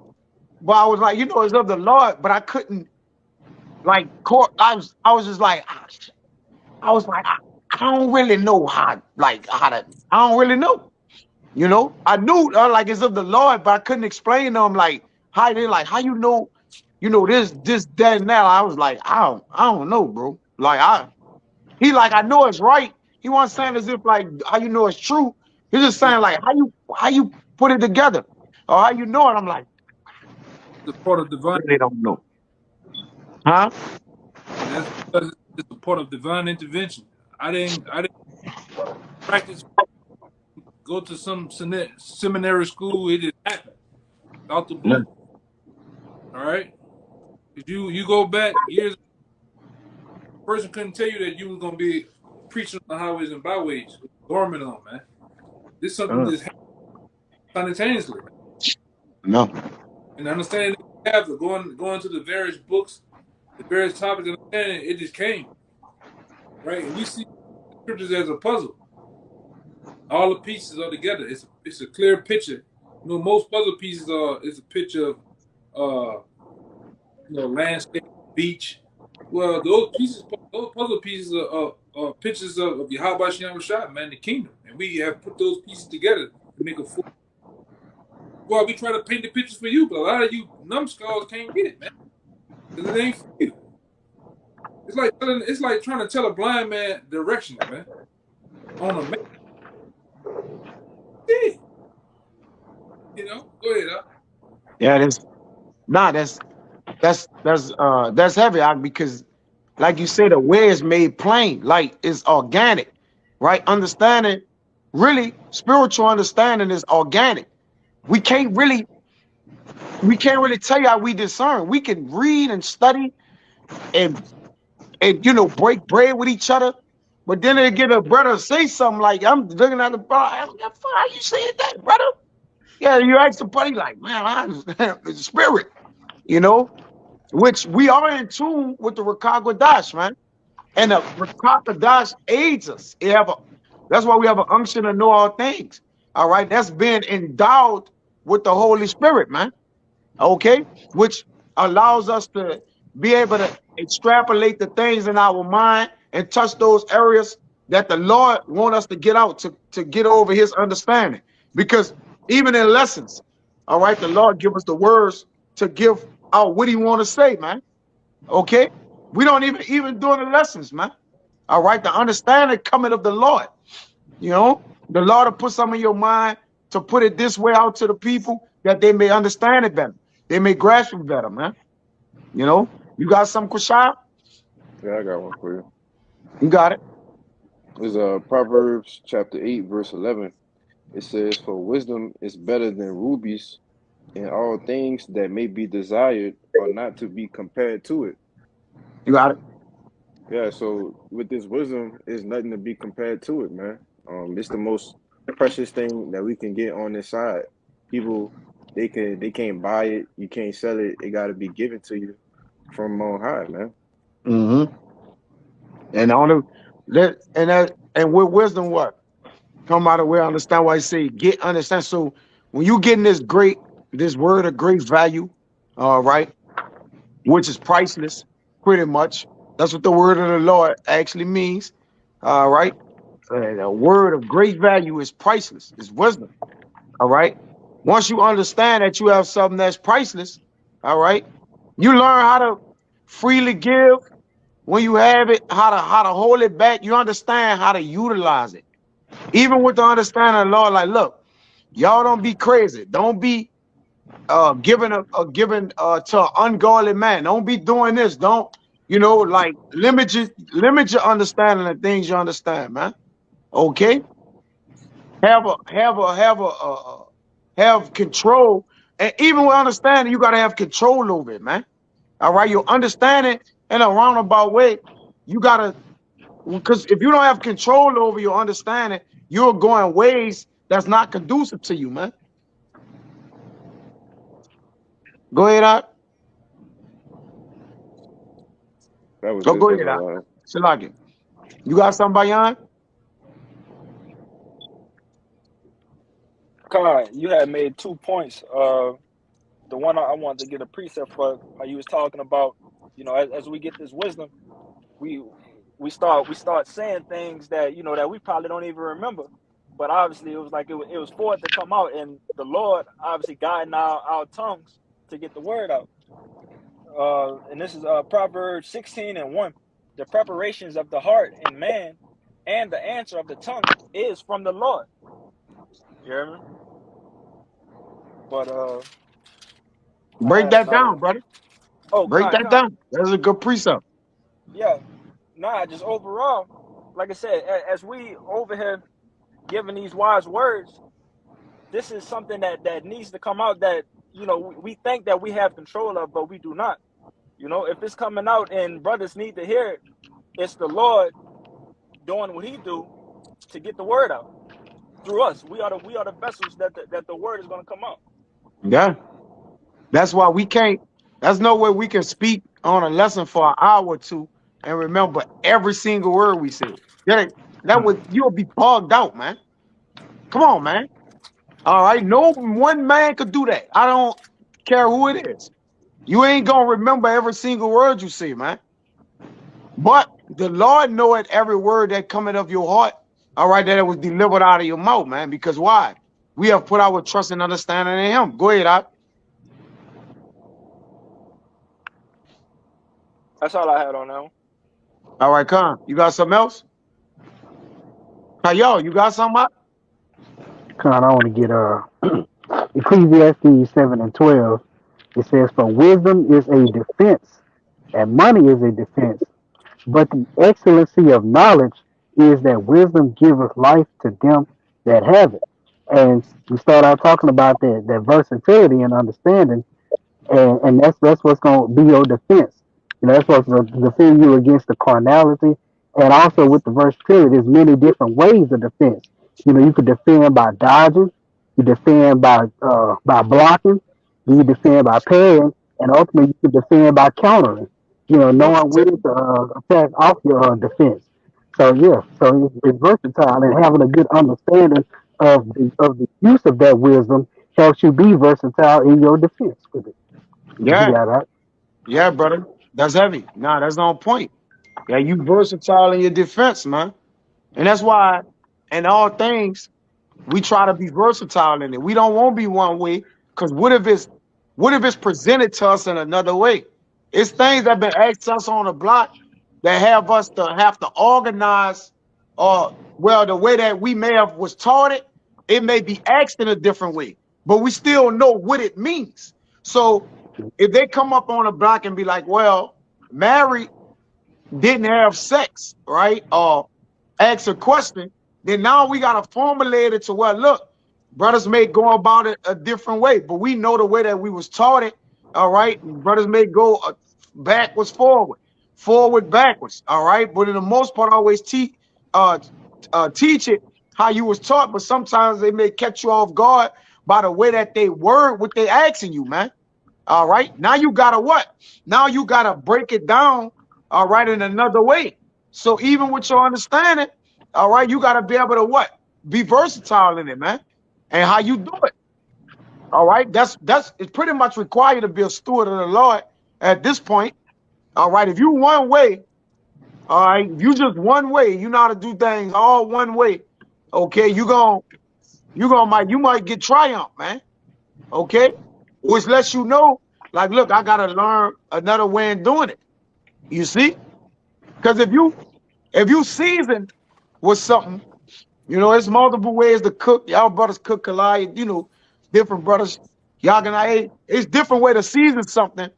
but I was like, it's of the Lord, but I couldn't like court. I was just like, I was like, I don't really know how to. I don't really know. I knew like it's of the Lord, but I couldn't explain to him like how they like how this, that, and that. I was like, I don't know, bro. Like he like I know it's right. He wasn't saying as if like how you know it's true. He's just It's saying like how you put it together or how you know it. I'm like, the part of divine. really don't know, huh? And that's because it's a part of divine intervention. I didn't practice, go to some seminary school. It just happened out the Yeah. blue. All right. If you go back years, a person couldn't tell you that you was gonna be preaching on the highways and byways, garment on, man. This is something Con. that's happened simultaneously, man. No, And understanding that we have to going to the various books, the various topics, and understanding it just came right. And we see the scriptures as a puzzle. All the pieces are together. It's a clear picture. Most puzzle pieces are is a picture of uh landscape, beach. Well, those puzzle pieces are pictures of Yahweh Shem Rashad, man, the kingdom, and we have put those pieces together to make a full. Well, we try to paint the pictures for you, but a lot of you numbskulls can't get it, man, because it ain't for you. It's like trying to tell a blind man directions, man, on a map. Yeah, go ahead, huh? yeah, that's heavy because like you said, the way is made plain, like it's organic, right? Understanding, really, spiritual understanding is organic. We can't really, we can't really tell you how we discern. We can read and study and break bread with each other, but then they get a brother say something like, "I'm looking at the bar. How you saying that, brother?" Yeah, you ask the buddy like, "Man, I understand the spirit," you know, which we are in tune with the Rakakwadash, man. And the Rakakadash aids us. That's why we have an unction to know all things. All right. That's being endowed with the Holy Spirit, man. Okay. Which allows us to be able to extrapolate the things in our mind and touch those areas that the Lord want us to get out to get over his understanding. Because even in lessons, all right, the Lord give us the words to give out what he want to say, man. Okay. We don't even during the lessons, man. All right, the understanding coming of the Lord. The Lord will put some in your mind to put it this way out to the people that they may understand it better. They may grasp it better, man. You got some, Kushab? Yeah, I got one for you. You got it. It's Proverbs chapter 8, verse 11. It says, "For wisdom is better than rubies, and all things that may be desired are not to be compared to it." You got it. Yeah, so with this wisdom, is nothing to be compared to it, man. It's the most precious thing that we can get on this side. People, they can't buy it, you can't sell it. It got to be given to you from on high, man. Mm-hmm. And on and with wisdom, what come out of where understand why I say get understand. So when you getting this word of great value, all right. which is priceless, pretty much. That's what the word of the Lord actually means. All right. A word of great value is priceless, is wisdom. All right. Once you understand that you have something that's priceless, all right, you learn how to freely give when you have it, how to hold it back. You understand how to utilize it. Even with the understanding of the Lord, like, look, y'all don't be crazy. Don't be giving to an ungodly man. Don't be doing this. Don't, like limit your understanding of things you understand, man. Okay? Have control. And even with understanding, you gotta have control over it, man. All right, you understand it in a roundabout way. You gotta, because if you don't have control over your understanding, you're going ways that's not conducive to you, man. Go ahead, out. That was Oh, good. go That's ahead, out. all. Salaki. You got something, Bayan? Kai, you had made 2 points. The one I wanted to get a precept for, how you was talking about, as we get this wisdom, we we start saying things that that we probably don't even remember. But obviously, it was like it was for it to come out, and the Lord obviously guiding our tongues to get the word out. And this is Proverbs 16:1. The preparations of the heart in man, and the answer of the tongue is from the Lord. You hear me? But I Break had that another. down, brother. Oh, Break Con, that Con. down. That's a good precept. Yeah. Nah, just overall, like I said, as we over here giving these wise words, this is something that needs to come out, that we think that we have control of, but we do not. If it's coming out and brothers need to hear it, it's the Lord doing what He do to get the word out through us. We are the vessels that the word is going to come out. Yeah. That's why we can't, there's no way we can speak on a lesson for an hour or two and remember every single word we said. That would, you'll be bogged out, man. Come on, man. All right. No one man could do that. I don't care who it is. You ain't gonna remember every single word you say, man. But the Lord knoweth every word that cometh of your heart. All right, that it was delivered out of your mouth, man. Because why? We have put our trust and understanding in Him. Go ahead, out. That's all I had on that one. All right, Con. You got something else? Hey, yo, you got something? Out? Con, I want to get Ecclesiastes 7:12. It says, "For wisdom is a defense, and money is a defense. But the excellency of knowledge is that wisdom giveth life to them that have it." And we start out talking about that versatility and understanding, and that's what's going to be your defense. That's what's going to defend you against the carnality, and also with the versatility, there's many different ways of defense. You could defend by dodging, you defend by blocking, you defend by parrying, and ultimately you could defend by countering. Knowing when to attack off your defense. So yeah, so it's versatile, and having a good understanding of the use of that wisdom helps you be versatile in your defense with it. You Yeah, got that? yeah, brother. That's heavy. Nah, that's on point. Yeah, you versatile in your defense, man. And that's why in all things, we try to be versatile in it. We don't want to be one way, because what if it's presented to us in another way? It's things that been asked us on the block that have us to have to organize, or well, the way that we may have was taught it, it may be asked in a different way, but we still know what it means. So if they come up on a block and be like, well, Mary didn't have sex, right? Or ask a question, then now we got to formulate it to where, look, brothers may go about it a different way, but we know the way that we was taught it, all right? Brothers may go backwards, forward, backwards, all right? But in the most part, always uh, teach it how you was taught, but sometimes they may catch you off guard by the way that they word what they asking you, man. All right. Now you gotta what? Now you gotta break it down, all right, in another way. So even with your understanding, all right, you gotta be able to what? Be versatile in it, man. And how you do it. All right. That's it's pretty much required to be a steward of the Lord. at this point. All right. If you one way, all right, if you just one way, you know how to do things all one way. Okay, you might get triumph, man. Okay, which lets you know, like, look, I gotta learn another way in doing it. You see, because if you seasoned with something, there's multiple ways to cook. Y'all brothers cook collide, different brothers. Y'all can it's different way to season something,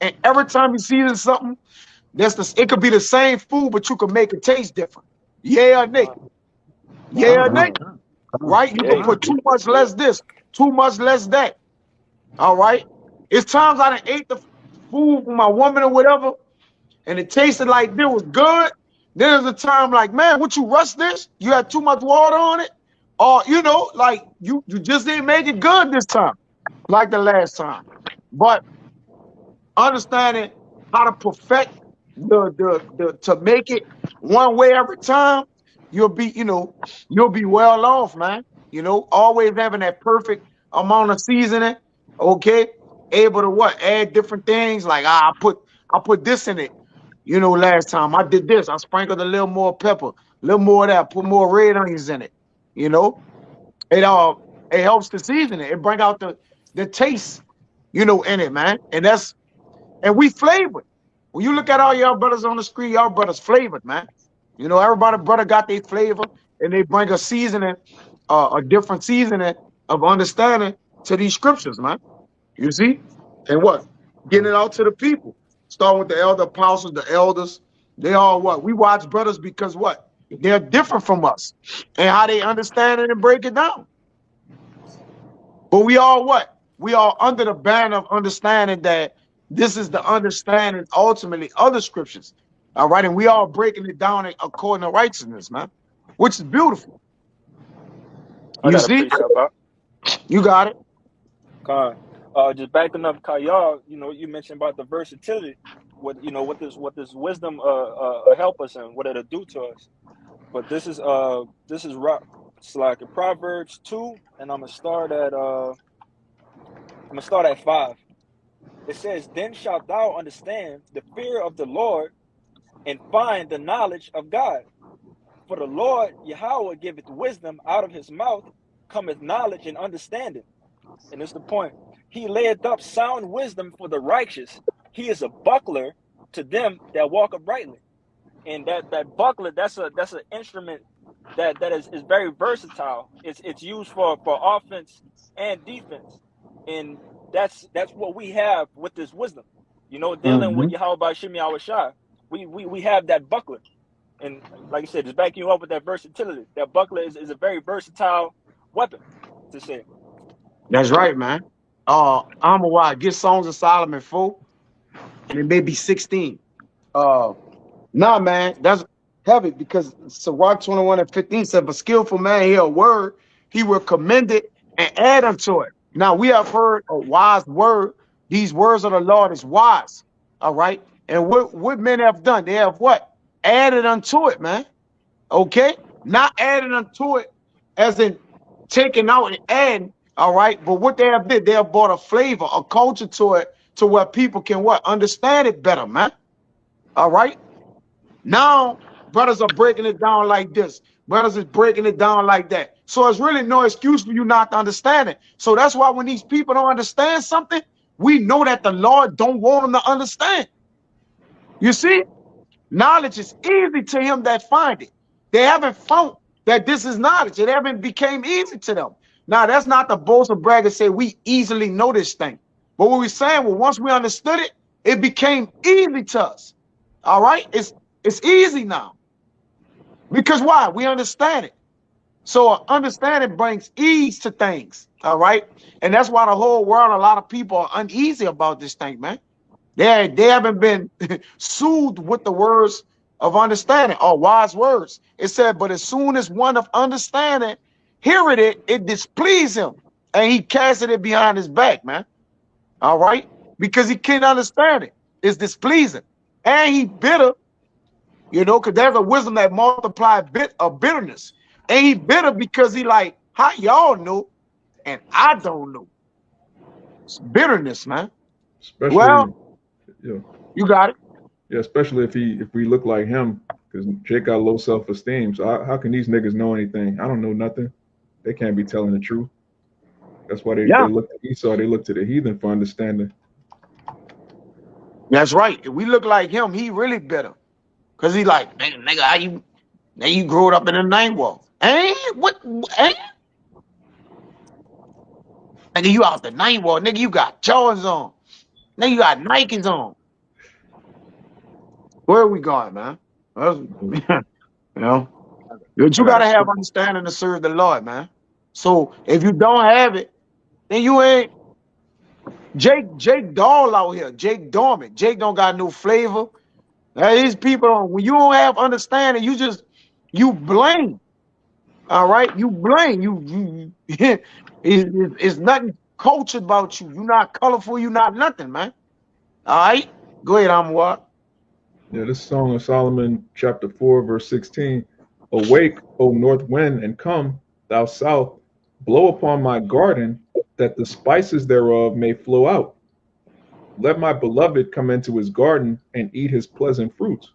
and every time you season something, it could be the same food, but you can make it taste different. Yeah or nay? Con, Yeah con, or nay? Right? You can yeah, put too much yeah. less this, too much less that. All right. It's times I done ate the food for my woman or whatever, and it tasted like it was good. There's a time like, man, what you rush this? You had too much water on it, or like you just didn't make it good this time, like the last time. But understanding how to perfect the to make it one way every time, you'll be you'll be well off, man. Always having that perfect amount of seasoning. Okay, able to what add different things like I put this in it. Last time I did this, I sprinkled a little more pepper, a little more of that, put more red onions in it. You know, it helps to season it. It bring out the taste, in it, man. And we flavored. When you look at all y'all brothers on the screen, y'all brothers flavored, man. Everybody brother got their flavor, and they bring a seasoning, a different seasoning of understanding to these scriptures, man. You see? And what? Getting it out to the people. Starting with the elder apostles, the elders. They all what? We watch brothers because what? They're different from us and how they understand it and break it down. But we all what? We all under the banner of understanding that this is the understanding ultimately of the scriptures. All right. And we all breaking it down according to righteousness, man, which is beautiful. I You got a see? precept out. You got it. Con. Just backing up Kayal, you mentioned about the versatility, what this wisdom help us and what it'll do to us. But this is it's like in Proverbs 2, and I'm gonna start at 5. It says, "Then shalt thou understand the fear of the Lord and find the knowledge of God. For the Lord Yahweh giveth wisdom, out of his mouth cometh knowledge and understanding." And it's the point. He layeth up sound wisdom for the righteous. He is a buckler to them that walk uprightly. And that buckler, that's an instrument that is very versatile. It's used for offense and defense. And that's what we have with this wisdom. Dealing with Mm-hmm. Yahweh Shimi Awashai. We have that buckler. And like I said, just backing you up with that versatility. That buckler is a very versatile weapon to say. That's right, man. I'm a why get Songs of Solomon 4, and it may be 16. Uh Nah, man, that's heavy because Sirach 21 and 15 said, "But skillful man hear a word, he will commend it and add unto it." Now we have heard a wise word. These words of the Lord is wise. All right. And what men have done, they have what? Added unto it, man. Okay. Not added unto it as in taking out and adding. All right. But what they have did, they have brought a flavor, a culture to it to where people can what? Understand it better, man. All right. Now, brothers are breaking it down like this. Brothers is breaking it down like that. So it's really no excuse for you not to understand it. So that's why when these people don't understand something, we know that the Lord don't want them to understand. You see, knowledge is easy to him that find it. They haven't found that this is knowledge. It haven't became easy to them. Now, that's not the boast of brag to say we easily know this thing. But what we're saying, well, once we understood it, it became easy to us. All right? It's easy now. Because why? We understand it. So understanding brings ease to things. All right. And that's why the whole world, a lot of people are uneasy about this thing, man. They haven't been soothed with the words of understanding or wise words. It said, but as soon as one of understanding heareth it, it displeased him. And he casted it behind his back, man. All right. Because he can't understand it. It's displeasing. And he bitter. Because there's a wisdom that multiplies bitterness. And he bitter because he like, how y'all know and I don't know. It's bitterness, man. Especially, Well, Yeah. You got it. Yeah, especially if we look like him, because Jake got low self esteem. So how can these niggas know anything? I don't know nothing. They can't be telling the truth. That's why they Yeah, look to Esau. They look to the heathen for understanding. that's right. If we look like him, he really better. Cause he like, nigga, how you now you grew up in a nine wall. What nigga, you out the nine wall, nigga, you got Jordans on. Nigga, you got Nikes on. Where are we going, man? You know, but I you got a gotta have script. understanding to serve the Lord, man. So if you don't have it, then you ain't Jake Doll out here. Jake dormant. Jake don't got no flavor. Now, these people don't, when you don't have understanding, you blame. All right, you blame it's nothing cultured about you. You're not colorful. You're not nothing, man. All right, go ahead, Amwar. Yeah, this Song of Solomon, chapter 4, verse 16. Awake, O north wind, and come, thou south, blow upon my garden, that the spices thereof may flow out. Let my beloved come into his garden and eat his pleasant fruits.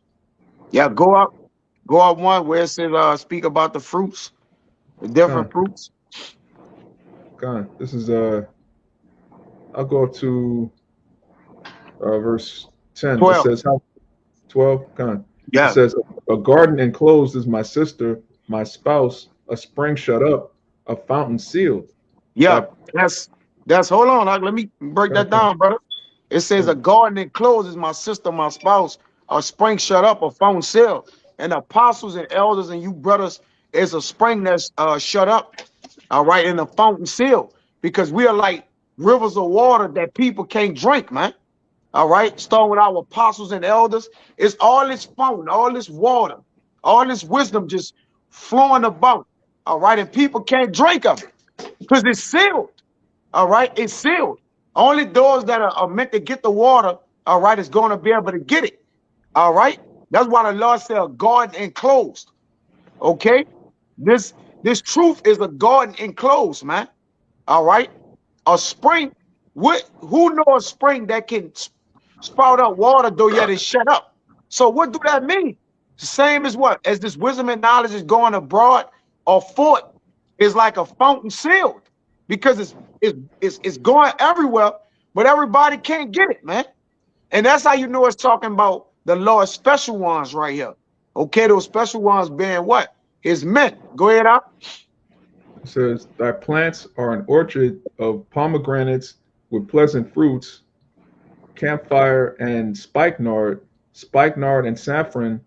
Yeah, go up one where it says speak about the fruits, the different Con, fruits. This is I'll go up to verse 10. It 12. says how 12. It Yeah, says a garden enclosed is my sister, my spouse, a spring shut up, a fountain sealed. yeah. Thy That's hold on. Let me break con, that con, down, brother. It says a con, garden enclosed is my sister, my spouse, a spring shut up, a fountain sealed. And apostles and elders and you brothers is a spring that's shut up. All right, in the fountain seal, because we are like rivers of water that people can't drink, man. All right, starting with our apostles and elders, it's all this fountain, all this water, all this wisdom just flowing about. All right, and people can't drink of it because it's sealed. All right, it's sealed. Only those that are meant to get the water, all right, is going to be able to get it. All right, that's why the Lord said, "Garden enclosed." Okay, this this truth is a garden enclosed, man. All right. A spring, who know a spring that can spout up water though yet it's shut up? So what do that mean? The same as what? As this wisdom and knowledge is going abroad or forth is like a fountain sealed because it's going everywhere, but everybody can't get it, man. And that's how you know it's talking about the Lord's special ones right here. Okay, those special ones being what? His men. Go ahead out. It says, thy plants are an orchard of pomegranates with pleasant fruits, camphire and spikenard and saffron,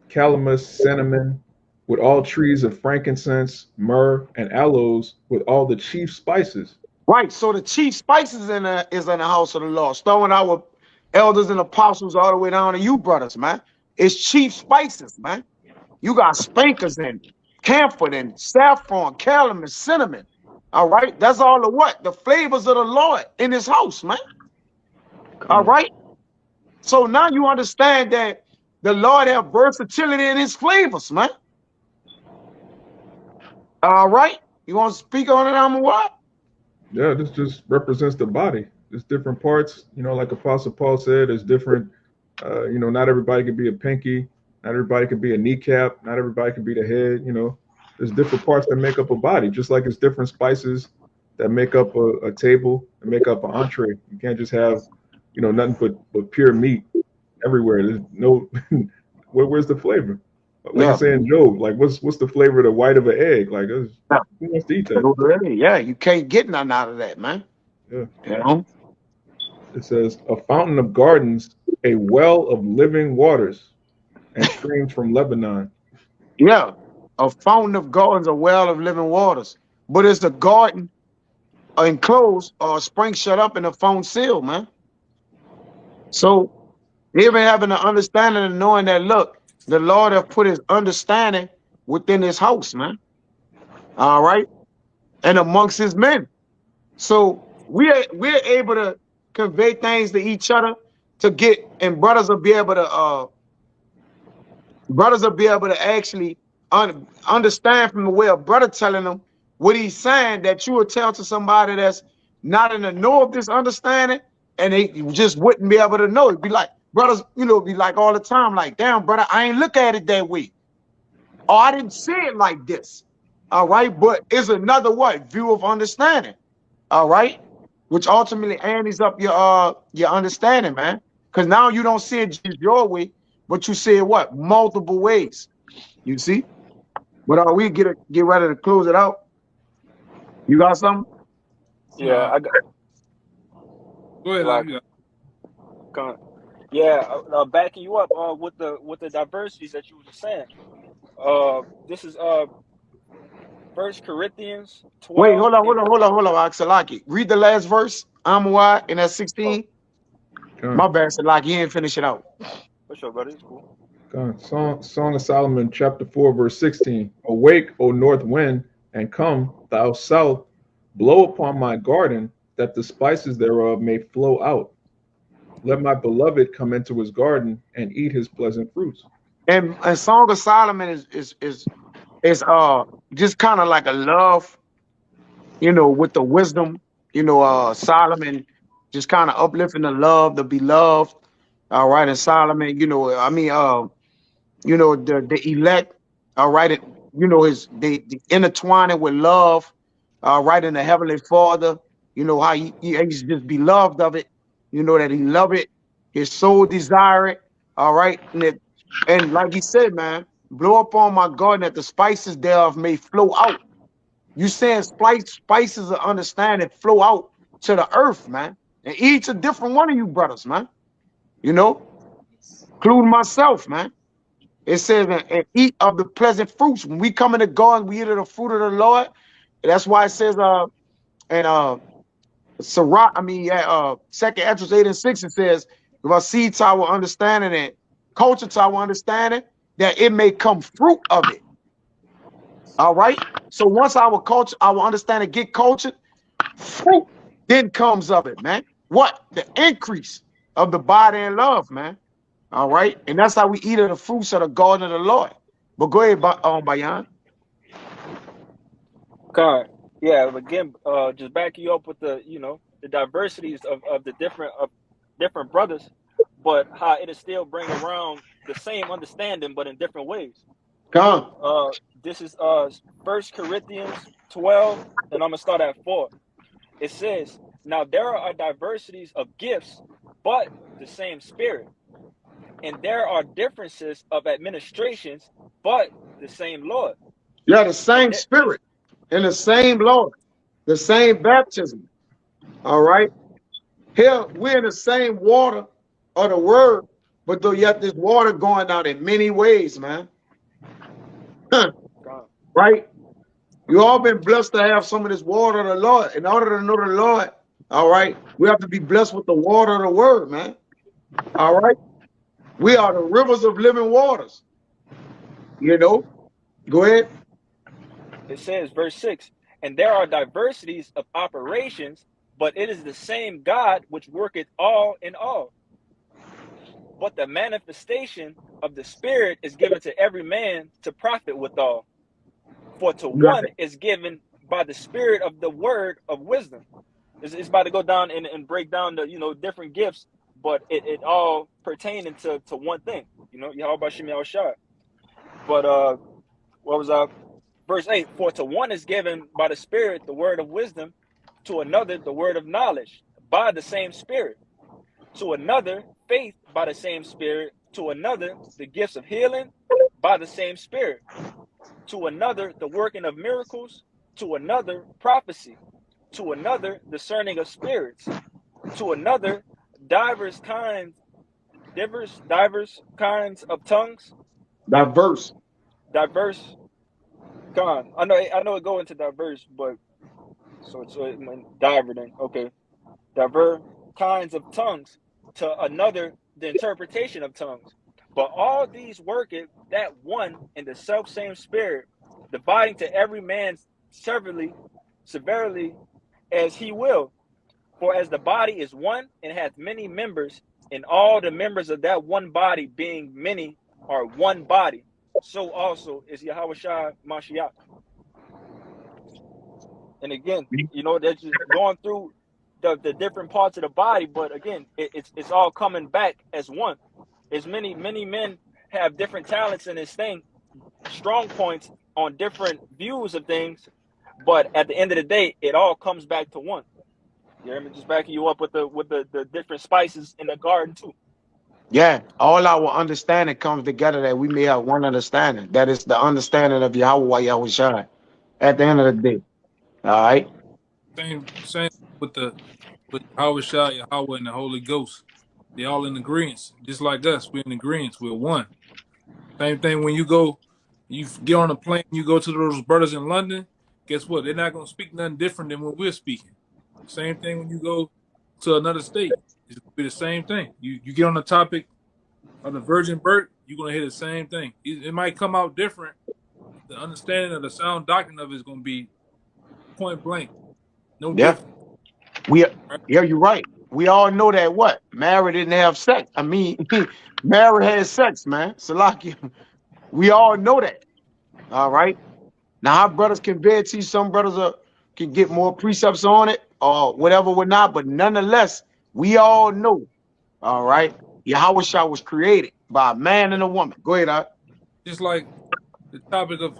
calamus, cinnamon, with all trees of frankincense, myrrh, and aloes, with all the chief spices. Right. So the chief spices is in the house of the Lord. Starting our elders and apostles all the way down to you, brothers, man. It's chief spices, man. You got spankers and camphor and saffron, calamus, cinnamon. All right. That's all the what? The flavors of the Lord in his house, man. All Con, right. So now you understand that the Lord have versatility in his flavors, man. All right. You want to speak on it, I'm what? yeah, this just represents the body. There's different parts, like Apostle Paul said, there's different, not everybody can be a pinky, not everybody can be a kneecap, not everybody can be the head. There's different parts that make up a body, just like it's different spices that make up a table and make up an entree. You can't just have, nothing but pure meat everywhere. There's no, where's the flavor? Like Yeah. it's saying Job, like what's the flavor of the white of an egg? Like who wants to eat that? Yeah. You can't get nothing out of that, man. Yeah. You know? It says, a fountain of gardens, a well of living waters, and streams from Lebanon. Yeah, a fountain of gardens, a well of living waters. But it's a garden enclosed or a spring shut up in a fountain seal, man. So even having the understanding and knowing that, look, the Lord have put his understanding within his house, man. All right. And amongst his men. So we're able to convey things to each other to get, and brothers will be able to actually understand from the way a brother telling them what he's saying, that you will tell to somebody that's not in the know of this understanding, and they just wouldn't be able to know. It'd be like brothers, be like all the time, like, damn, brother, I ain't look at it that way. Or I didn't see it like this. All right, but it's another what view of understanding. All right, which ultimately ends up your understanding, man. Because now you don't see it just your way, but you see it what multiple ways. You see, but we get ready to close it out. You got something? Yeah, Nah, I got go ahead. like You yeah, backing you up with the diversities that you were just saying. This is First Corinthians Wait, 12 hold on, and Axelaki. Read the last verse. Amwai in that 16. Con. My bad, Salaki. He didn't finish it out. for sure, brother. It's cool. Con. Song of Solomon, chapter 4, verse 16. Awake, O north wind, and come, thou south, blow upon my garden, that the spices thereof may flow out. Let my beloved come into his garden and eat his pleasant fruits. And Song of Solomon is just kind of like a love, with the wisdom, Solomon just kind of uplifting the love, the beloved. All right, and Solomon, the elect, all right, his they intertwining with love, all right, in the heavenly Father, how he's just beloved of it, that he love it, his soul desire it, all right, and like he said, man, blow upon my garden that the spices thereof may flow out. You saying spices of understanding flow out to the earth, man, and each a different one of you brothers, man, including myself, man. It says, and eat of the pleasant fruits. When we come in the garden, we eat of the fruit of the Lord. That's why it says, and Sirach, second Esdras 8 and 6, it says, if I see to our understanding and culture to our understanding, that it may come fruit of it. All right. So once our culture, our understanding get cultured, fruit then comes of it, man. What? The increase of the body and love, man. All right. And that's how we eat of the fruits of the garden of the Lord. But go ahead, Bayan. God, yeah. Again, just backing you up with the diversities of the different brothers, but how it is still bring around the same understanding, but in different ways. Come. Uh, this is First Corinthians 12, and I'm gonna start at 4. It says, "Now there are diversities of gifts, but the same Spirit, and there are differences of administrations, but the same Lord, Yeah, the and same spirit and the same Lord, the same baptism. All right. Here we're in the same water of the word, but though yet this water going out in many ways, man. Huh, God, right? You all been blessed to have some of this water of the Lord. In order to know the Lord, all right, we have to be blessed with the water of the word, man. All right. We are the rivers of living waters. Go ahead. it says, verse 6, and there are diversities of operations, but it is the same God which worketh all in all. But the manifestation of the Spirit is given to every man to profit withal. For to You got one is given by the Spirit of the word of wisdom. It's about to go down and break down the different gifts, but it all pertaining to one thing. Yahweh Shem Shah. But what was verse 8? For to one is given by the Spirit the word of wisdom, to another the word of knowledge by the same Spirit, to another faith by the same Spirit, to another the gifts of healing by the same Spirit, to another the working of miracles, to another prophecy, to another discerning of spirits, to another divers kinds divers kinds of tongues, diverse. diverse kind. I know it go into diverse, but so it diver then okay. Diverse kinds of tongues, to another the interpretation of tongues. But all these worketh that one in the self same Spirit, dividing to every man severely as he will. For as the body is one and hath many members, and all the members of that one body being many are one body, so also is Yahweh Shai Mashiach. And again, that's just going through the different parts of the body, but again, it's all coming back as one. As many men have different talents in this thing, strong points on different views of things, but at the end of the day, it all comes back to one. You hear me? Just backing you up with the different spices in the garden too. Yeah, all our understanding comes together that we may have one understanding. That is the understanding of Yahweh Yahushua at the end of the day. All right. Same with Yahweh Shai, Yahweh, and the Holy Ghost. They all in agreement. Just like us, we're in agreement. We're one. Same thing when you get on a plane, you go to those brothers in London. Guess what? They're not gonna speak nothing different than what we're speaking. Same thing when you go to another state. It's gonna be the same thing. You get on the topic of the virgin birth, you're gonna hear the same thing. It might come out different. The understanding of the sound doctrine of it is gonna be point blank, no Yeah. different. We Right? yeah, you're right. We all know that what? Mary didn't have sex. I mean, Mary had sex, man. Salaki. We all know that. All right. Now our brothers can bear to you. Some brothers can get more precepts on it or whatever, whatnot. But nonetheless, we all know. All right. Yahweh Shah was created by a man and a woman. Go ahead, Art. Just like the topic of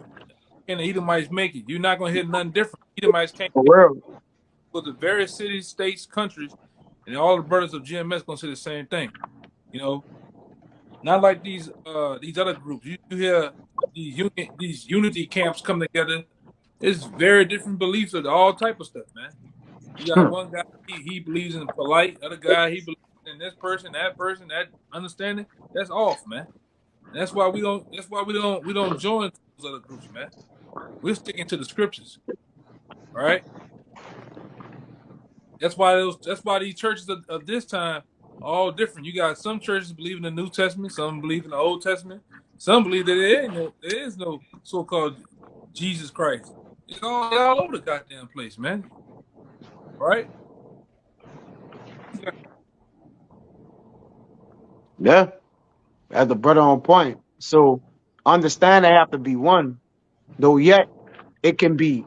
can the Edomites make it? You're not gonna hear nothing different. Edomites can't For make real. it. For the various cities, states, countries, and all the brothers of GMS gonna say the same thing. You know, not like these other groups. You hear these unity camps come together. It's very different beliefs of all type of stuff, man. You got one guy he believes in polite, other guy he believes in this person, that understanding. That's off, man. And that's why we don't. That's why we don't join those other groups, man. We're sticking to the scriptures, all right? That's why these churches of this time are all different. You got some churches believe in the New Testament, some believe in the Old Testament, some believe that there is no so-called Jesus Christ. It's all over the goddamn place, man. All right? Yeah. As the brother on point. So understand they have to be one, though yet it can be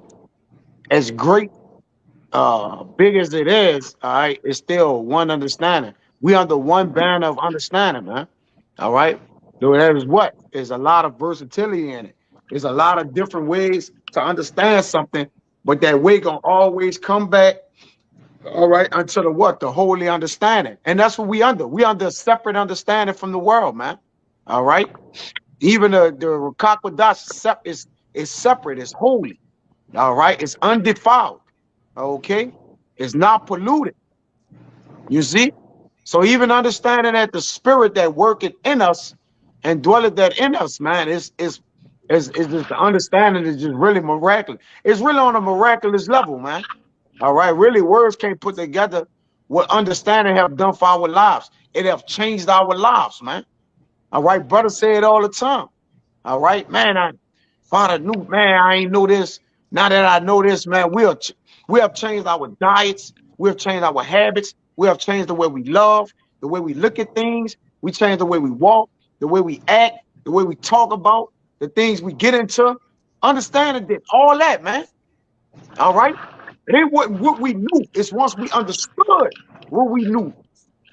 as great, big as it is, all right, it's still one understanding. We under one banner of understanding, man. All right. Though there is what? There's a lot of versatility in it. There's a lot of different ways to understand something, but that way gonna always come back, all right, until the what? The holy understanding. And that's what we under. We under a separate understanding from the world, man. All right. Even the Rakakwadash is separate, it's holy. All right, it's undefiled. Okay, it's not polluted. You see? So even understanding that the spirit that worketh in us and dwelleth that in us, man, is just the understanding is just really miraculous. It's really on a miraculous level, man. All right, really, words can't put together what understanding have done for our lives. It have changed our lives, man. All right, brother say it all the time. All right, man. I Father knew, man. I ain't know this. Now that I know this, man, we have changed our diets. We have changed our habits. We have changed the way we love, the way we look at things. We changed the way we walk, the way we act, the way we talk about the things we get into. Understanding that all that, man. All right. It ain't what we knew. It's once we understood what we knew.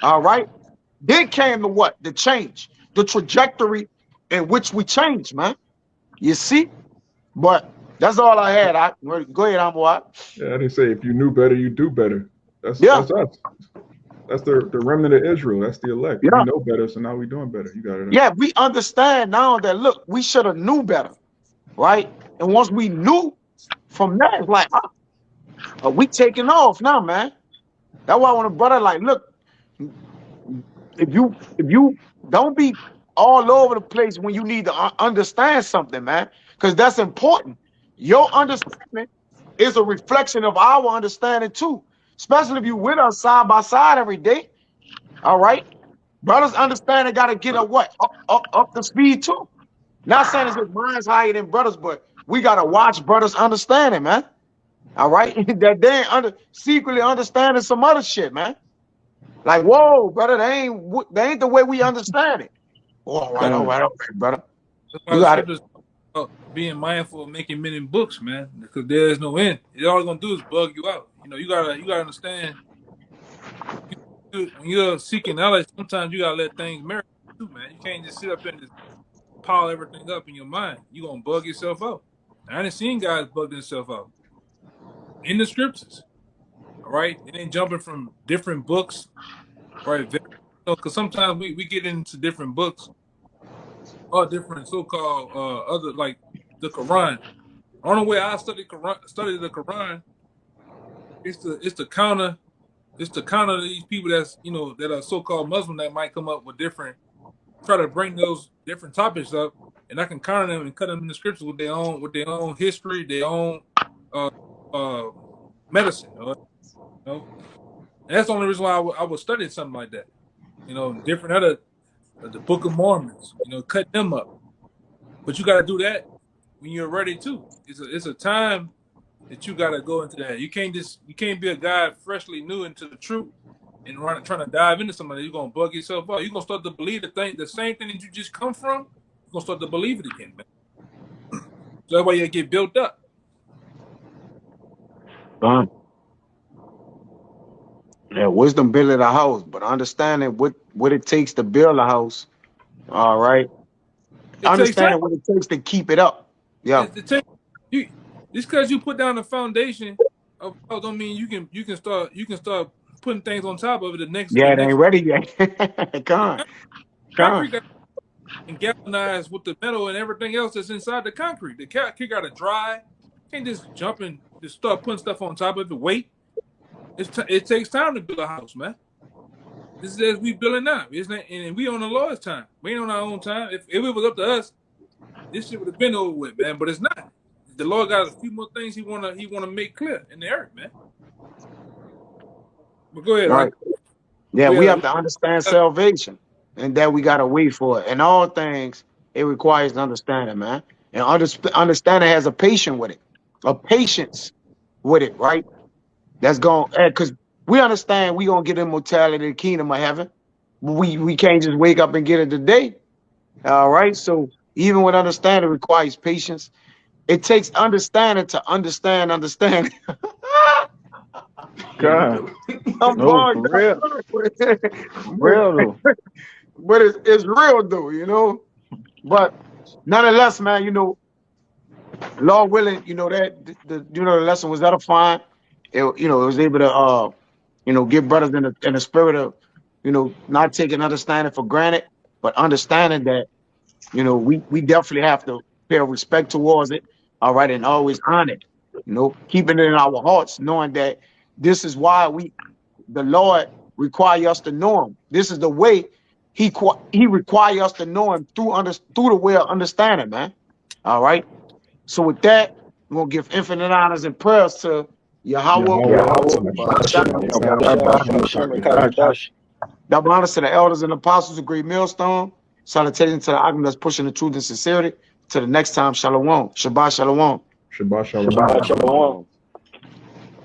All right. Then came the what? The change, the trajectory in which we changed, man. You see? But that's all I had. Go ahead, Amwat. Yeah, I didn't say if you knew better, you do better. Yeah, That's us. That's the remnant of Israel. That's the elect. We yeah, know better, so now we doing better. You got it. yeah. We understand now that look, we should have knew better, right? And once we knew from that, it's like, we taking off now, man. That's why I want to brother like, look, if you don't be all over the place when you need to understand something, man, because that's important. Your understanding is a reflection of our understanding too, especially if you with us side by side every day. All right, brothers understanding got to get a what up the speed too. Not saying it's mine's higher than brothers, but we got to watch brothers understanding, man. All right, that they ain't secretly understanding some other shit, man. Like, whoa, brother, they ain't the way we understand it. Oh, all right, brother. That's why You the got it. scriptures talk about being mindful of making men in books, man, because there is no end. All it's gonna do is bug you out. You know, you gotta understand. when you're seeking knowledge, sometimes you gotta let things marinate too, man. You can't just sit up and just pile everything up in your mind. You're gonna bug yourself out. I done seen guys bug themselves out in the scriptures. All right. And then jumping from different books, right? Because sometimes we get into different books or different so-called other like the Quran. The only way I study the Quran is to counter these people that's that are so-called Muslim that might come up with different try to bring those different topics up, and I can counter them and cut them in the scriptures with their own history, their own uh, uh, medicine. And that's the only reason why I would study something like that. Different other the Book of Mormons. Cut them up, but you got to do that when you're ready too. It's a time that you got to go into that. You can't be a guy freshly new into the truth and trying to dive into somebody. You're gonna bug yourself out. You're gonna start to believe the same thing that you just come from. You're gonna start to believe it again, man. So that's why you get built up. Yeah, wisdom building a house, but understanding what it takes to build a house. All right. It takes time. Understanding what it takes to keep it up. Yeah. It takes you just because you put down the foundation of don't mean you can start putting things on top of it. Yeah, it ain't ready yet. Come Concrete on. got and galvanized with the metal and everything else that's inside the concrete. The concrete got to dry. Can't just jump and just start putting stuff on top of it. Wait. It takes time to build a house, man. This is as we building now, isn't it? And we on the Lord's time. We ain't on our own time. If it was up to us, this shit would have been over with, man. But it's not. The Lord got a few more things He wanna make clear in the earth, man. But go ahead, Right. Yeah, we have to understand salvation, and that we gotta wait for it. In all things, it requires understanding, man. And understanding has a patience with it, right? That's going because we understand we gonna get immortality, the kingdom of heaven. We can't just wake up and get it today. All right. So even with understanding requires patience. It takes understanding to understand. God. I'm No, bored, for real. Real though. but it's real though. But nonetheless, man, Lord willing, that the lesson was edifying. It was able to give brothers in the spirit of not taking understanding for granted, but understanding that we definitely have to pay respect towards it, all right, and always honor it, keeping it in our hearts, knowing that this is why the Lord require us to know Him. This is the way He require us to know Him through the way of understanding, man. All right. So with that, we're gonna give infinite honors and prayers to Yahweh. Double honors to the elders and apostles of Great Millstone. Salutations to the Agam that's pushing the truth and sincerity. Till the next time, Shalom. Shabbat Shalom. Shabbat shalom. Shabbat shalom.